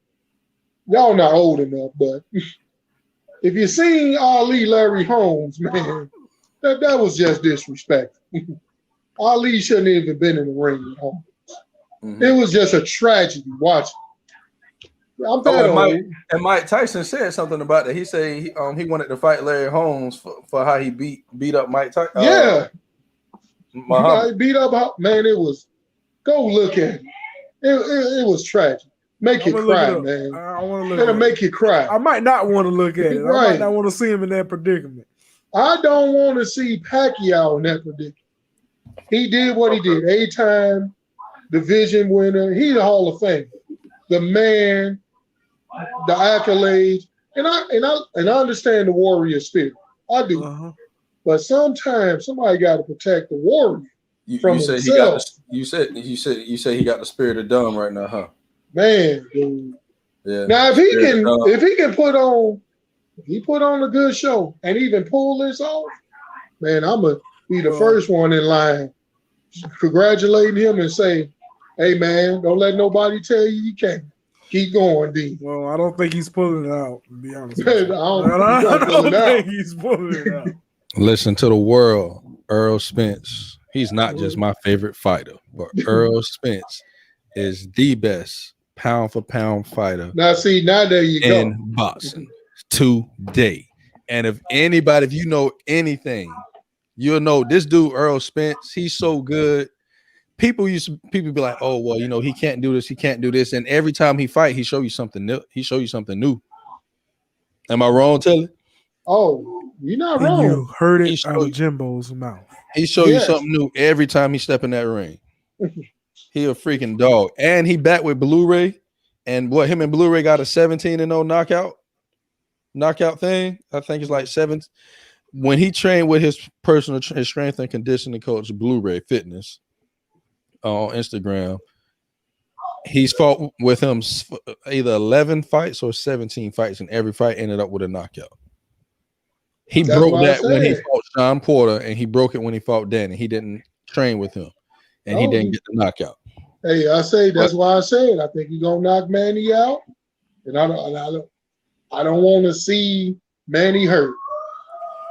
y'all not old enough. But if you seen Ali Larry Holmes, man, that was just disrespectful. Ali shouldn't have even been in the ring with Holmes. Mm-hmm. It was just a tragedy watching. I'm and Mike Tyson said something about that. He said he wanted to fight Larry Holmes for how he beat up Mike Tyson. Yeah, he beat up. Man, it was. Go look at it. It was tragic. Make you cry, man. I want to look. It'll make you cry. I might not want to look at it. Right. I might not want to see him in that predicament. I don't want to see Pacquiao in that predicament. He did what he did. 8-time division winner. He's a Hall of Fame. The man. The accolades, and I understand the warrior spirit. I do, but sometimes somebody got to protect the warrior from himself. You said he got the spirit of dumb right now, huh? Man, dude. Yeah. Now if he can put on a good show and even pull this off, man, I'm gonna be the first one in line, congratulating him and say, "Hey, man, don't let nobody tell you can't." Keep going, D. Well, I don't think he's pulling it out, to be honest. I don't think he's pulling it out. Listen to the world. Earl Spence. He's not just my favorite fighter, but Earl Spence is the best pound for pound fighter. Now there you go. In boxing today. And if you know anything, you'll know this dude, Earl Spence, he's so good. People be like, oh, well, he can't do this, he can't do this. And every time he fight, he show you something new. Am I wrong, Telly? Oh, You're not And you wrong. heard He it out showed of Jimbo's mouth. He show you Yes. something new every time he step in that ring. He a freaking dog, and he back with Blu-ray, and what him and Blu-ray got a 17-0 knockout thing. I think it's like 7. When he trained with his his strength and conditioning coach Blu-ray Fitness on Instagram, he's fought with him either 11 fights or 17 fights, and every fight ended up with a knockout. He That's broke what I that when he said. fought Sean Porter, and he broke it when he fought Danny. He didn't train with him, and he Oh, didn't get the knockout. Hey, I say that's why I said I think he's gonna knock Manny out, and I don't want to see Manny hurt.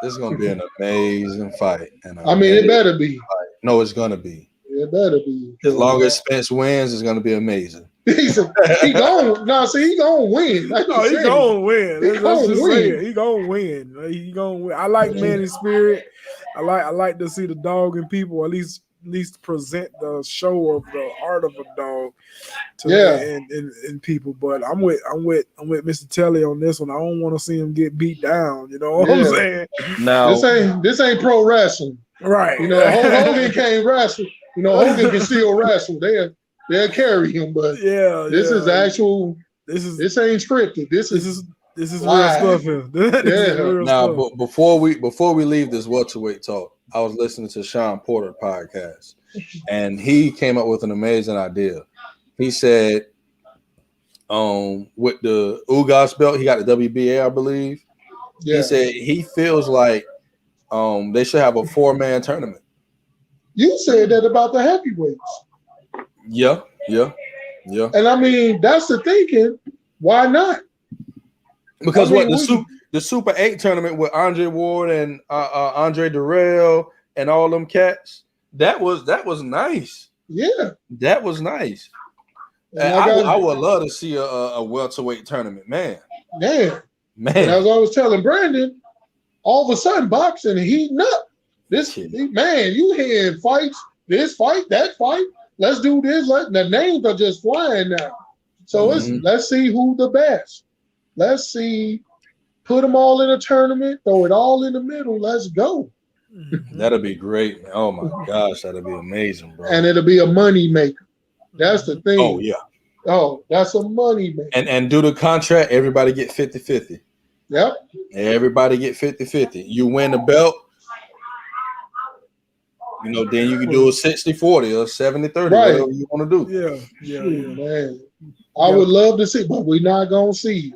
This is gonna be an amazing fight. And I mean, it better be. No, it's gonna be. It better be. As long as Spence wins, it's gonna be amazing. he gonna he gonna win. Oh, he gonna win. He gonna win. He gonna win. He gonna win. I like Manny's spirit. I like to see the dog in people, at least present the show of the art of a dog to in people. But I'm with Mr. Telly on this one. I don't want to see him get beat down. You know what I'm saying? Now this ain't pro wrestling, right? You know, Hogan can't wrestle. You know, Hogan can still wrestle. They'll carry him, but this is actual. This ain't scripted. This is real stuff here. Now, but before we leave this welterweight talk, I was listening to Sean Porter podcast, and he came up with an amazing idea. He said, with the Ugas belt, he got the WBA, I believe. Yeah. He said he feels like they should have a 4-man tournament. You said that about the heavyweights. Yeah. And I mean, that's the thinking. Why not? Because the Super 8 tournament with Andre Ward and Andre Durrell and all them cats, that was nice. Yeah, that was nice. I would love to see a welterweight tournament, man. And as I was telling Brandon, all of a sudden boxing heating up. Man, you hearing fights, this fight, that fight. Let's do this. The names are just flying now. So let's see who the best. Let's see. Put them all in a tournament. Throw it all in the middle. Let's go. That'll be great, man. Oh my gosh, that'll be amazing, bro. And it'll be a money maker. That's the thing. Oh yeah. Oh, that's a money maker. And do the contract. Everybody get 50-50. Yep. Everybody get 50-50. You win the belt. You know, then you can do a 60-40 or 70-30, whatever you want to do. Yeah. Man. I would love to see, but we're not gonna see.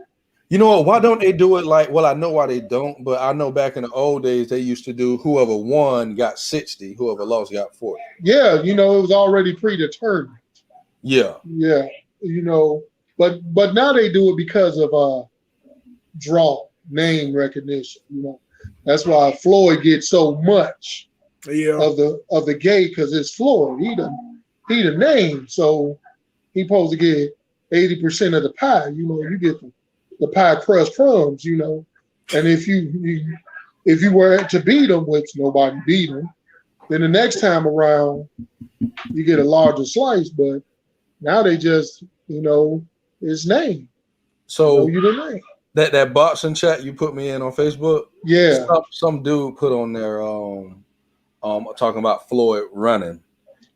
You know what? Why don't they do it like? Well, I know why they don't, but I know back in the old days they used to do whoever won got 60, whoever lost got 40. Yeah, you know, it was already predetermined. Yeah. Yeah, you know, but now they do it because of draw name recognition. You know, that's why Floyd gets so much of the gate because it's Floyd. He the name, so he supposed to get 80% of the pie. You know, you get the pie crust crumbs. You know, and if you were to beat him, which nobody beat him, then the next time around you get a larger slice. But now they just, you know, his name. So you the name. That boxing chat you put me in on Facebook. Yeah. Some dude put on there talking about Floyd running.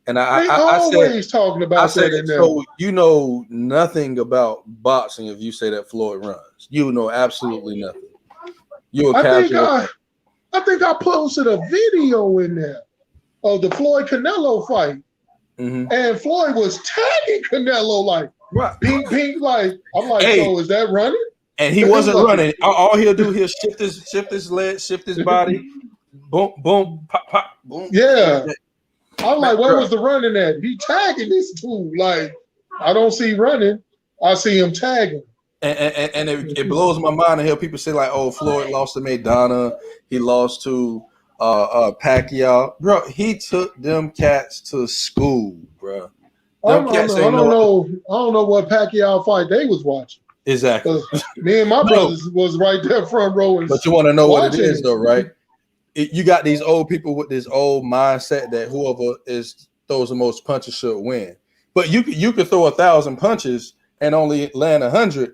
And I always talking about that in there. So you know nothing about boxing if you say that Floyd runs. You know absolutely nothing. You're a casual. I think I posted a video in there of the Floyd Canelo fight. Mm-hmm. And Floyd was tagging Canelo like pink, like I'm like, so is that running? And he wasn't running. All he'll do, he'll shift his leg, shift his body, boom, boom, pop, pop, boom. Yeah. I'm like, where was the running at? He tagging this dude. Like, I don't see running. I see him tagging. And it blows my mind to hear people say like, "Oh, Floyd lost to Maidana. He lost to Pacquiao." Bro, he took them cats to school, bro. I don't know what Pacquiao fight they was watching. Exactly. Me and my brothers was right there front row. But you want to know what it is, though, right? You got these old people with this old mindset that whoever throws the most punches should win. But you could throw 1,000 punches and only land 100.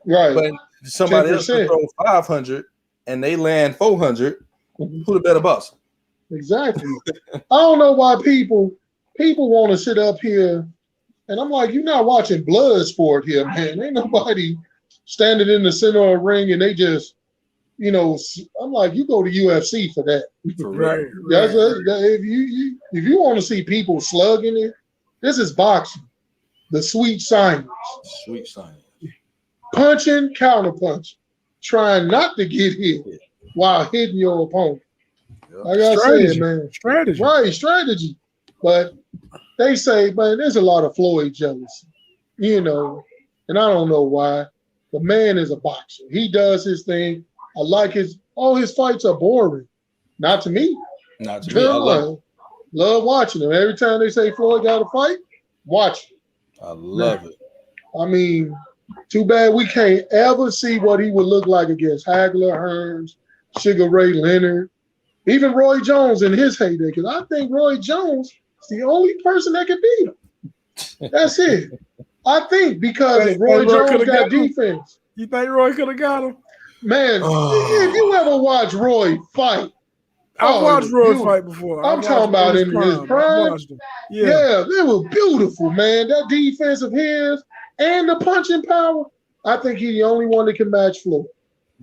Right. But somebody 10%. Else can throw 500 and they land 400, who the better boxer? Exactly. I don't know why people want to sit up here, and I'm like, you're not watching blood sport here, man. Ain't nobody standing in the center of the ring and they just, I'm like, you go to UFC for that. Right. If you want to see people slugging it, this is boxing. The sweet science. Sweet science. Punching, counterpunching, trying not to get hit while hitting your opponent. Yep. Like I said, man. Strategy. Right, strategy. But they say, man, there's a lot of Floyd jealousy, and I don't know why. The man is a boxer. He does his thing. I like all his fights are boring. Not to me. Not to me. I love watching them. Every time they say Floyd got a fight, watch it. I love it. I mean, too bad we can't ever see what he would look like against Hagler, Hearns, Sugar Ray Leonard, even Roy Jones in his heyday. Because I think Roy Jones is the only person that can beat him. That's it. I think because Roy Jones got defense. You think Roy could have got him? Man, if you ever watch Roy fight, I've watched Roy fight before. I'm talking about in his prime. Yeah, they were beautiful, man. That defense of his and the punching power, I think he's the only one that can match Floyd.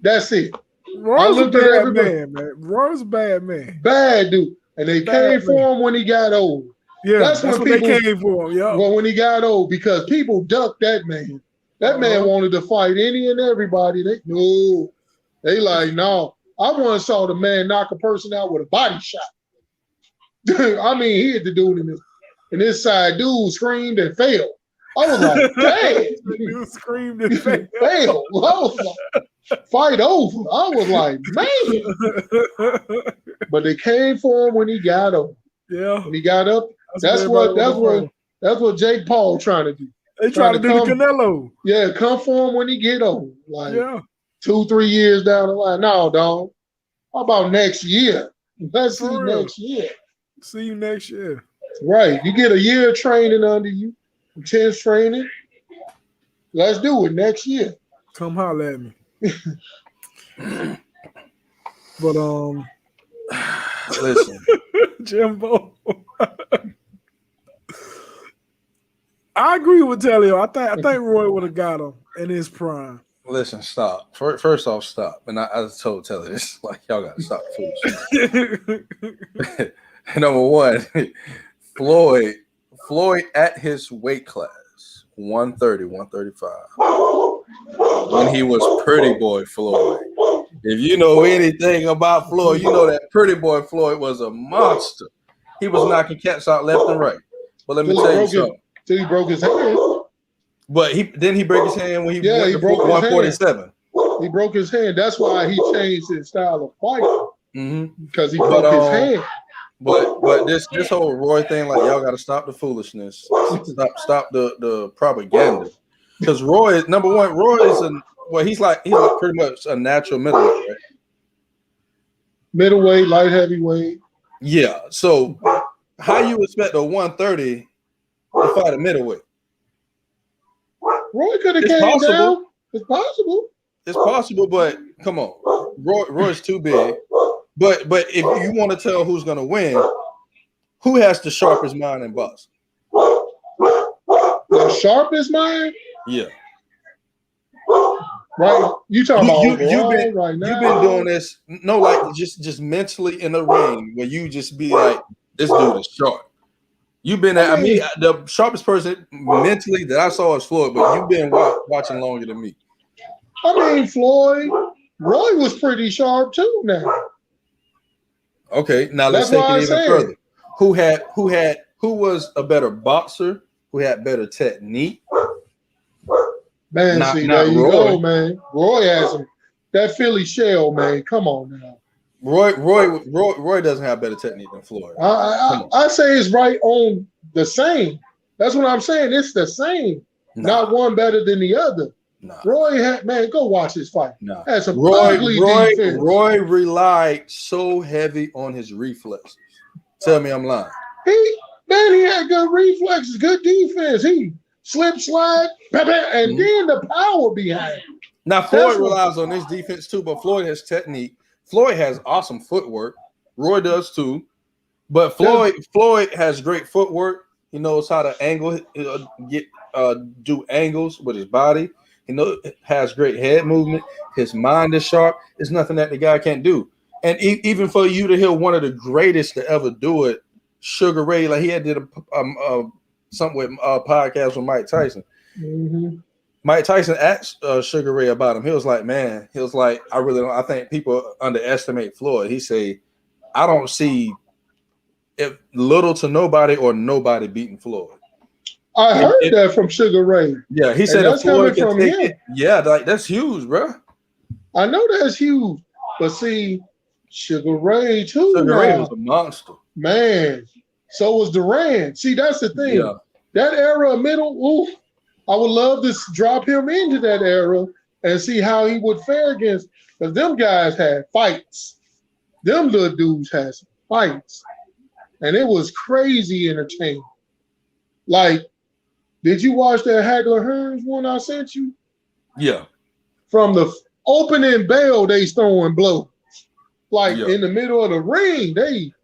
That's it. Roy's a bad man, man. Roy's a bad man. Bad dude. And they came for him when he got old. Yeah, that's when people they came for him. Yeah. Well, when he got old, because people ducked that man. That man wanted to fight any and everybody. They like, no. I once saw the man knock a person out with a body shot. I mean, he hit the dude and this side dude screamed and fell. I was like, dang. Dude screamed and fell. I was like, fight over. I was like, man. But they came for him when he got up. Yeah. When he got up, that's what Jake Paul trying to do. They trying to do the Canelo. Yeah, come for him when he get old. Like 2-3 years down the line. No, dog. How about next year? Let's see next year. See you next year. Right. You get a year of training under you, intense training. Let's do it next year. Come holler at me. But listen, Jimbo. I agree with Telio. I think Roy would have got him in his prime. Listen, stop. First off, stop. And I told Telly this, like, y'all got to stop the foolishness. Number one, Floyd at his weight class, 130, 135, when he was Pretty Boy Floyd. If you know anything about Floyd, you know that Pretty Boy Floyd was a monster. He was knocking cats out left and right. But let me tell you something. Till he broke his hand. But he broke his hand when he broke 147. He broke his hand. That's why he changed his style of fighting. Because he broke his hand. But this whole Roy thing, like, y'all got to stop the foolishness. Stop the propaganda. Because Roy, number one, he's like pretty much a natural middleweight, right? Middleweight, light heavyweight. Yeah. So how you expect a 130 to fight a middleweight? Roy could have came down. It's possible. It's possible, but come on, Roy's too big. But if you want to tell who's gonna win, who has the sharpest mind in boxing? The sharpest mind? Yeah. Right. You talking about right now? You've been doing this, like just mentally in the ring where you just be like, this dude is sharp. You've been the sharpest person mentally that I saw is Floyd, but you've been watching longer than me. I mean, Roy was pretty sharp too now. Okay, now let's take it even further. Who was a better boxer? Who had better technique? Man, there you go, man. Roy has that Philly shell, man. Come on now. Roy doesn't have better technique than Floyd. I say it's right on the same. That's what I'm saying. It's the same. Not one better than the other. Nah. Roy go watch his fight. Nah. Had some ugly defense. Roy relied so heavy on his reflexes. Tell me I'm lying. He had good reflexes, good defense. He slip, slide, and then the power behind. Now Floyd relies on his defense too, but Floyd has technique. Floyd has awesome footwork. Roy does too, but Floyd has great footwork. He knows how to angle, do angles with his body. He has great head movement. His mind is sharp. There's nothing that the guy can't do. And even for you to hear one of the greatest to ever do it, Sugar Ray, like he had did something with podcast with Mike Tyson. Mm-hmm. Mike Tyson asked Sugar Ray about him. He was like, man, I really don't. I think people underestimate Floyd. He say, I don't see little to nobody or nobody beating Floyd. I heard that from Sugar Ray. Yeah, he said that's coming from him. Yeah, like that's huge, bro. I know that's huge, but see, Sugar Ray too. Sugar Ray was a monster, man. So was Durant. See, that's the thing. Yeah. That era of middle. Ooh, I would love to drop him into that era and see how he would fare against. Because them guys had fights. Them little dudes had some fights, and it was crazy entertaining. Like, did you watch that Hagler Hearns one I sent you? Yeah. From the opening bell, they throwing blows. Like in the middle of the ring, they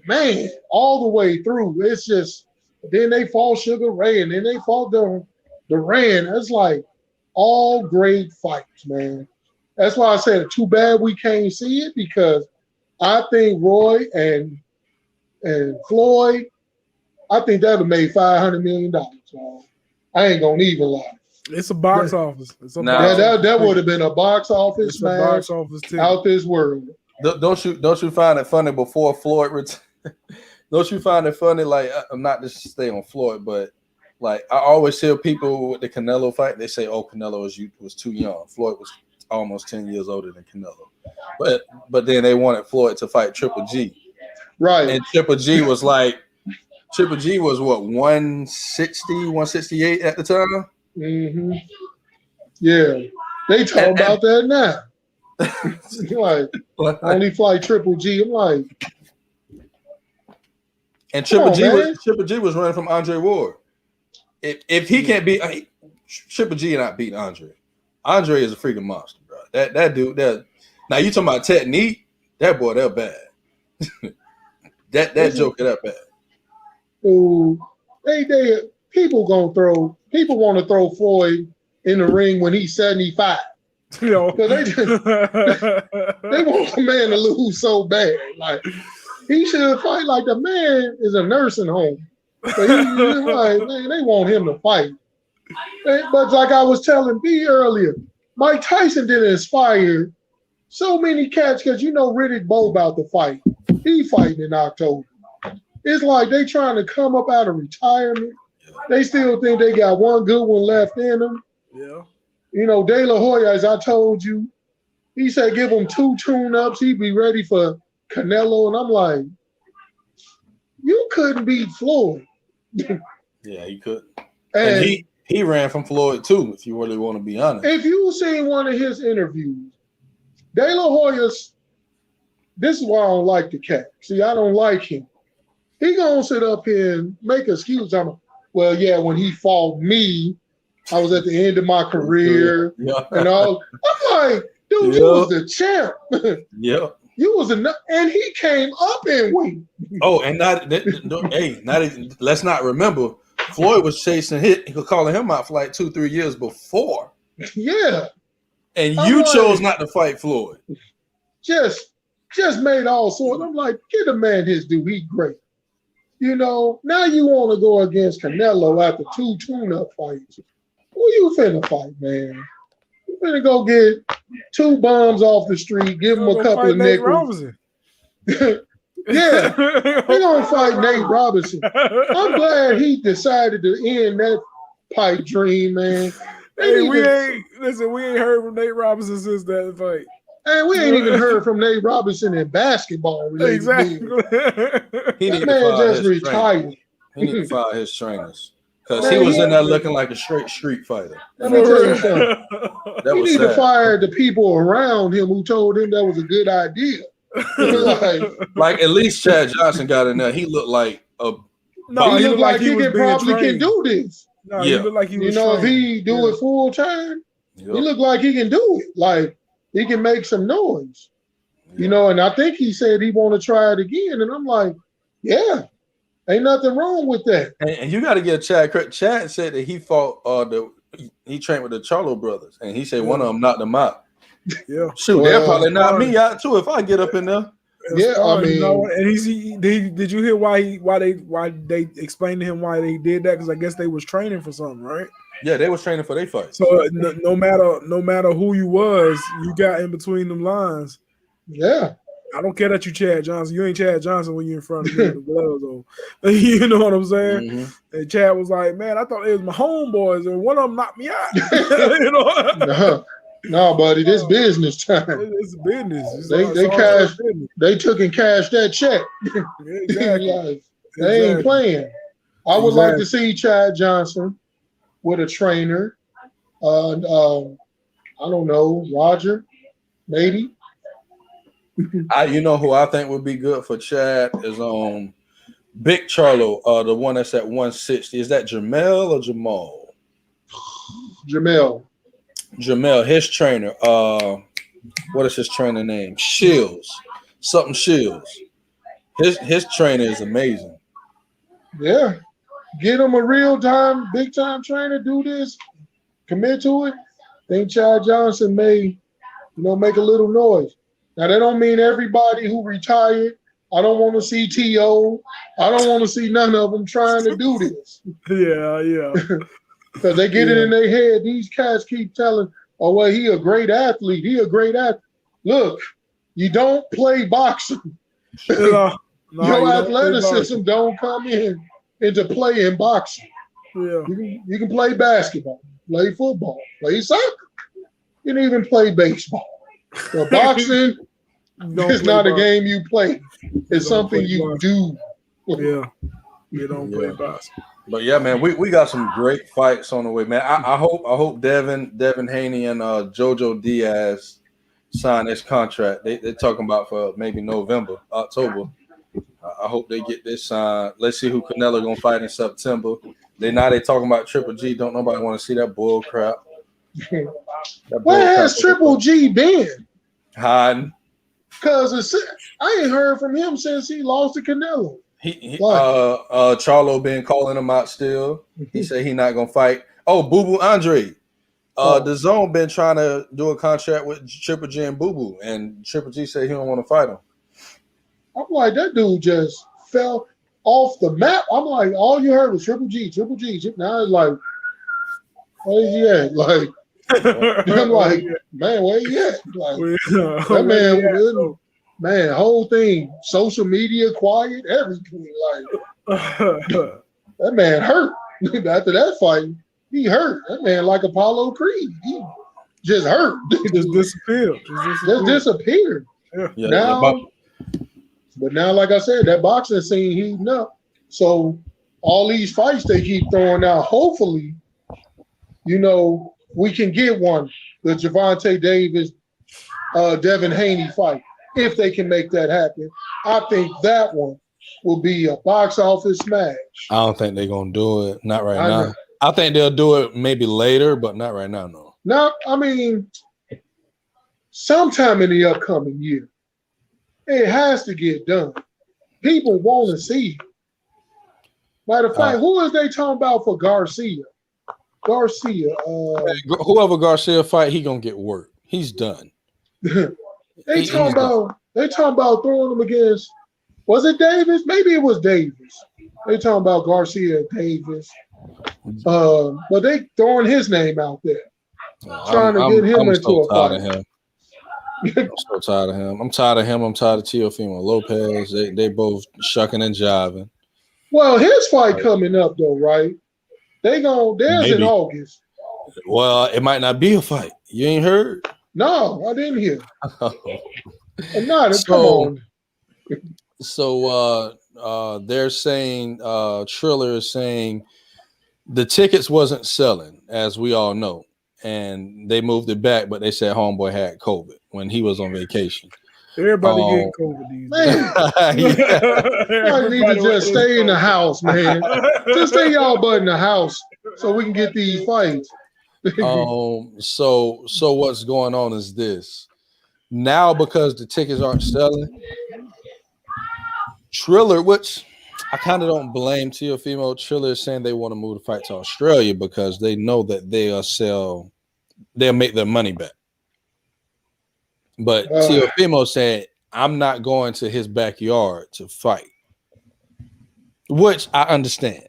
man, all the way through. It's just then they fought Sugar Ray and then they fought Durant. It's like all great fights, man. That's why I said too bad we can't see it, because I think Roy and Floyd, I think that would have made $500 million. I ain't gonna even lie. It's a box office. That would have been a box office, it's man. A box office too. Out this world. Don't you find it funny before Floyd don't you find it funny? Like, I'm not just stay on Floyd, but like I always hear people with the Canelo fight, they say, "Oh, Canelo was too young. Floyd was almost 10 years older than Canelo." But then they wanted Floyd to fight Triple G, right? And Triple G was what 160, 168 at the time. Mm-hmm. Yeah, they talk about that now. Like only fly Triple G. I'm like, and Triple G was running from Andre Ward. If he can't beat Triple G, not beating Andre. Andre is a freaking monster, bro. That dude. Now you talking about technique? That boy, they're bad. that joker, that bad. Ooh, people want to throw Floyd in the ring when he's 75. They want the man to lose so bad. Like he should fight like the man is a nursing home. So he's like, man, they want him to fight. But like I was telling B earlier, Mike Tyson didn't inspire so many cats because Riddick Bowe about to fight. He fighting in October. It's like they trying to come up out of retirement. They still think they got one good one left in them. Yeah. De La Hoya, as I told you, he said give him 2 tune-ups, he'd be ready for Canelo. And I'm like, you couldn't beat Floyd. Yeah, he could. And he ran from Floyd too, if you really want to be honest. If you seen one of his interviews, De La Hoya's, this is why I don't like the cat. See, I don't like him. He gonna sit up here and make excuses. Well, yeah, when he fought me, I was at the end of my career, and all. I'm like, dude, you was the champ. Yeah, you was and he came up in weight. Oh, and let's not remember, Floyd was calling him out for like 2-3 years before. Yeah, and you chose not to fight Floyd. Just made all sorts. I'm like, get a man his due. He great. Now you want to go against Canelo after 2 tune-up fights. Who you finna fight, man? You finna go get 2 bums off the street, give him a couple of nickels. Yeah, they're gonna fight Nate Robinson. I'm glad he decided to end that pipe dream, man. We ain't heard from Nate Robinson since that fight. And we ain't even heard from Nate Robinson in basketball. Exactly. That man just retired. He need to fire his trainers. Because he was in there looking like a straight street fighter. Let me tell you something. He need to fire the people around him who told him that was a good idea. Like at least Chad Johnson got in there. He looked like a. No, he looked like he probably can do this. No, he looked like he was if he do it full time, He looked like he can do it. Like he can make some noise. You know, and I think he said he want to try it again. And I'm like, yeah, ain't nothing wrong with that. And you got to give Chad credit. Chad said that he fought he trained with the Charlo brothers, and he said one of them knocked him out. Yeah, shoot, they'll probably knock me out too if I get up in there. Yeah, I mean, you know, and did you hear why they explained to him why they did that? Because I guess they was training for something, right? Yeah, they was training for their fight. So no matter who you was, you got in between them lines. Yeah. I don't care that you Chad Johnson. You ain't Chad Johnson when you're in front of me with the gloves on. You know what I'm saying? Mm-hmm. And Chad was like, man, I thought it was my homeboys, and one of them knocked me out. You know? No, buddy, this business time. It's business. They took and cashed that check. Exactly. They ain't playing. I would like to see Chad Johnson with a trainer. I don't know, Roger, maybe. You know who I think would be good for Chad is Big Charlo, the one that's at 160. Is that Jamel or Jamal? Jamel, his trainer. What is his trainer name? Shields. Something Shields. His trainer is amazing. Yeah. Get him a real time, big time trainer, do this, commit to it. Think Chad Johnson may, make a little noise. Now, that don't mean everybody who retired. I don't want to see T.O. I don't want to see none of them trying to do this. Yeah. Because they get it in their head. These cats keep telling, oh, well, he a great athlete. Look, you don't play boxing. Your athleticism don't come into play in boxing. Yeah. You can play basketball, play football, play soccer. You can even play baseball. But boxing is not a game you play. It's something you do. Yeah. You don't play boxing. But yeah, man, we got some great fights on the way, man. I hope Devin Haney and Jojo Diaz sign this contract. They're talking about for maybe October. I hope they get this signed. Let's see who Canelo gonna fight in September. They talking about Triple G. Don't nobody want to see that bull crap. Where has Triple G been? Hiding. Because I ain't heard from him since he lost to Canelo. Charlo been calling him out still. He said he not gonna fight. Oh, Boo Boo Andre. The Zone been trying to do a contract with Triple G and Boo Boo, and Triple G said he don't want to fight him. I'm like, that dude just fell off the map. I'm like, all you heard was Triple G. Now it's like, where is he at? Like, I'm like, man, where he at? Like, that man, whole thing, social media, quiet, everything. Like, that man hurt. After that fight, he hurt. That man like Apollo Creed. He just hurt. Just disappeared. Just disappeared. Yeah. But now, like I said, that boxing scene heating up. So all these fights they keep throwing out, hopefully, we can get one. The Gervonta Davis, Devin Haney fight. If they can make that happen, I think that one will be a box office smash. I don't think they're going to do it. Not right now. I think they'll do it maybe later, but not right now, no. No, I mean, sometime in the upcoming year. It has to get done. People want to see it. Matter of fact, who is they talking about for Garcia? Whoever Garcia fight, he gonna get work. He's done. They talking about throwing him against. Was it Davis? Maybe it was Davis. They talking about Garcia Davis. But they throwing his name out there, trying to get him into a fight. I'm so tired of him. I'm tired of him. I'm tired of Teofimo Lopez. They both shucking and jiving. Well, his fight coming up though, right? There's in August. Well, it might not be a fight. You ain't heard? No, I didn't hear. Come on. So they're saying Triller is saying the tickets wasn't selling, as we all know. And they moved it back, but they said homeboy had COVID when he was on vacation. Everybody getting COVID these days. Y'all need to just stay in the house, man. Just stay y'all butt in the house so we can get these fights. So what's going on is this. Now, because the tickets aren't selling, Triller, which I kind of don't blame Teofimo. Triller is saying they want to move the fight to Australia because they know that they'll make their money back. But Teofimo said, I'm not going to his backyard to fight, which I understand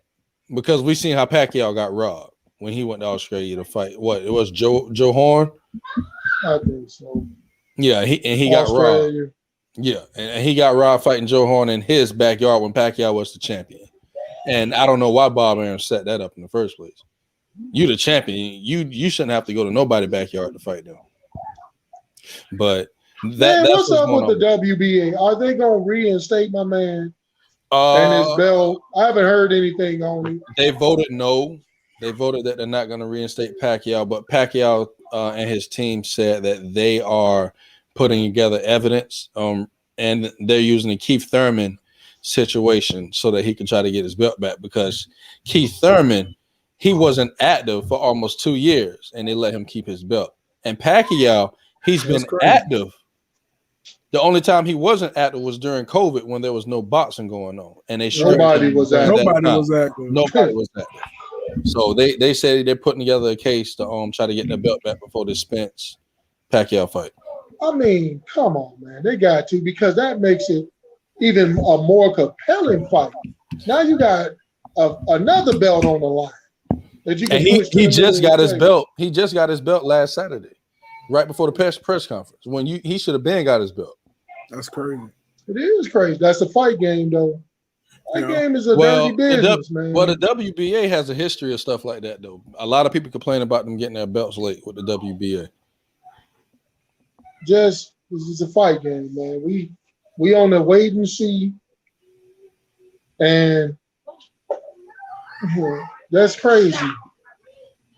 because we seen how Pacquiao got robbed when he went to Australia to fight. What, it was Joe Horn? I think so. Yeah, he got robbed. Yeah, and he got robbed fighting Joe Horn in his backyard when Pacquiao was the champion. And I don't know why Bob Arum set that up in the first place. You the champion. You shouldn't have to go to nobody's backyard to fight them. But that's what's up with the WBA? Are they gonna reinstate my man and his belt? I haven't heard anything on it. They voted no. They voted that they're not going to reinstate Pacquiao, but Pacquiao and his team said that they are putting together evidence, and they're using the Keith Thurman situation so that he can try to get his belt back because Keith Thurman, he wasn't active for almost 2 years, and they let him keep his belt. And Pacquiao, he's been active. The only time he wasn't active was during COVID when there was no boxing going on, and nobody was active. Nobody was active. So they say they're putting together a case to try to get their belt back before the Spence Pacquiao fight. I mean, come on, man, they got to, because that makes it even a more compelling fight. Now you got another belt on the line that you can. And he just got his belt. He just got his belt last Saturday, right before the press conference. When he should have been got his belt. That's crazy. It is crazy. That's a fight game, though. That game is a dirty business, man. Well, the WBA has a history of stuff like that, though. A lot of people complain about them getting their belts late with the WBA. This is a fight game, man. We on the wait and see, and that's crazy.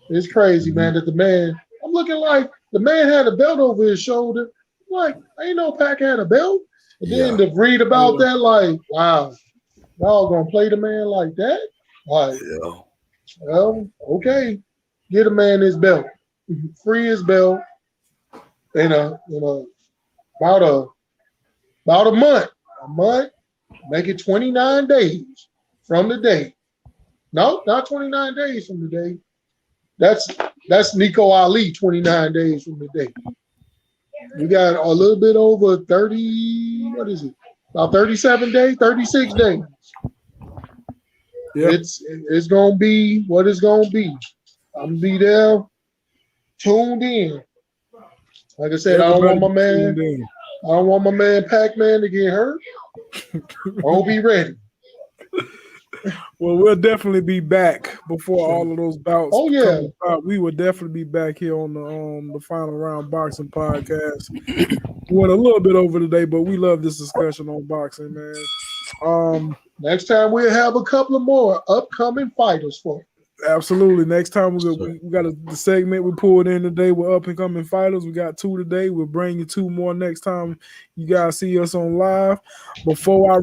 It's crazy, man. That the man, I'm looking like the man had a belt over his shoulder. Like, I ain't know Pac had a belt. And then to read about that, like, wow. Y'all gonna play the man like that? Like, well, okay, get a man his belt, free his belt, in about a month, make it 29 days from the day. No, not 29 days from the day. That's Nico Ali 29 days from the day. We got a little bit over 30. What is it? About 37 days, 36 days. Yep. It's gonna be what it's gonna be. I'm gonna be there, tuned in. Like I said, I don't want my man Pac-Man to get hurt. I'll be ready. Well, we'll definitely be back before all of those bouts. Oh yeah, we will definitely be back here on the Final Round Boxing Podcast. We went a little bit over today, but we love this discussion on boxing, man. Next time we'll have a couple of more upcoming fighters for you. Absolutely. Next time we got the segment we pulled in today with up and coming fighters. We got 2 today. We'll bring you 2 more next time you guys see us on live. Before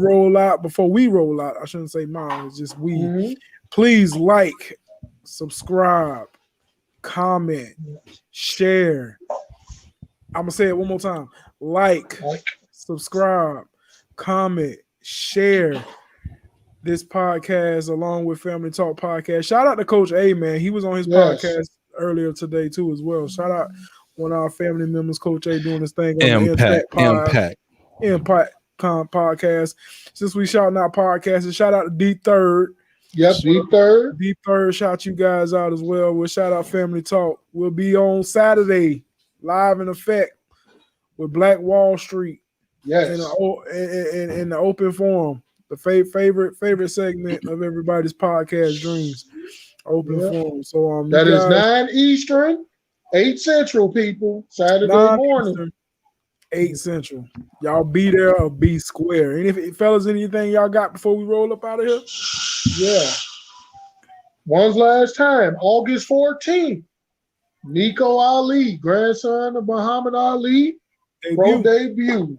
we roll out, I shouldn't say mine. It's just we. Mm-hmm. Please like, subscribe, comment, share. I'm gonna say it one more time. Like, subscribe, comment, share this podcast along with Family Talk Podcast. Shout out to Coach A, man. He was on his podcast earlier today too as well. Shout out one of our family members, Coach A, doing this thing on the Impact Podcast. Since we shouting out podcasts, shout out to Deep Third. Yep, Deep Third. Deep Third, shout you guys out as well. We'll shout out Family Talk. We'll be on Saturday, live in effect with Black Wall Street. Yes. In the open forum. The favorite segment of everybody's podcast dreams, open forum. So that is 9 Eastern, 8 Central, people. Saturday morning, Eastern, 8 Central. Y'all be there or be square. And fellas, anything y'all got before we roll up out of here? Yeah. One's last time, August 14th. Nico Ali, grandson of Muhammad Ali, pro debut.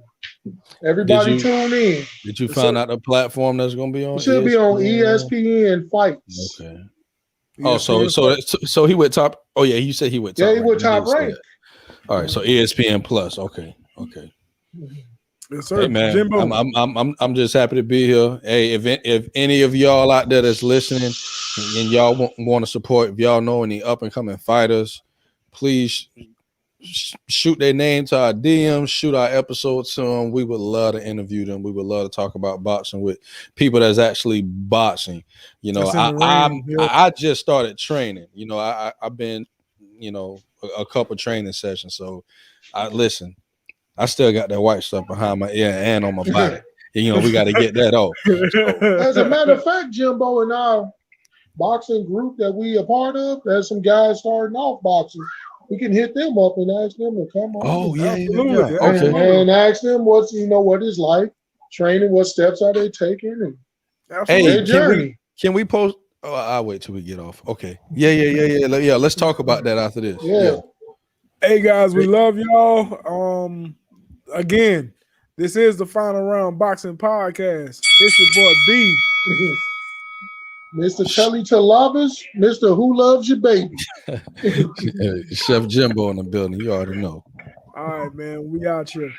Everybody tune in. Did you find out the platform that's going to be on? It should be on ESPN Fights. Okay. Oh, so he went top. Oh yeah, you said he went top. Yeah, he went top rank. All right, so ESPN Plus. Okay. Yes, sir. Hey man, Jimbo. I'm just happy to be here. Hey, if any of y'all out there that's listening and y'all want to support, if y'all know any up and coming fighters, please shoot their name to our DMs, shoot our episodes to them. We would love to interview them. We would love to talk about boxing with people that's actually boxing. You know, I just started training. You know, I've been, you know, a couple training sessions. So I still got that white stuff behind my ear and on my body. You know, we got to get that off. So. As a matter of fact, Jimbo, in our boxing group that we a part of, there's some guys starting off boxing. We can hit them up and ask them to come on. Oh, yeah. Okay. And ask them what it's like, training, what steps are they taking, and their journey. Can we post? Oh, I'll wait till we get off. Okay. Yeah. Let's talk about that after this. Yeah. Hey guys, we love y'all. Again, this is the Final Round Boxing Podcast. It's your boy B. Mr. Telly Talavas, Mr. Who Loves Your Baby. Chef Jimbo in the building. You already know. All right, man. We out here.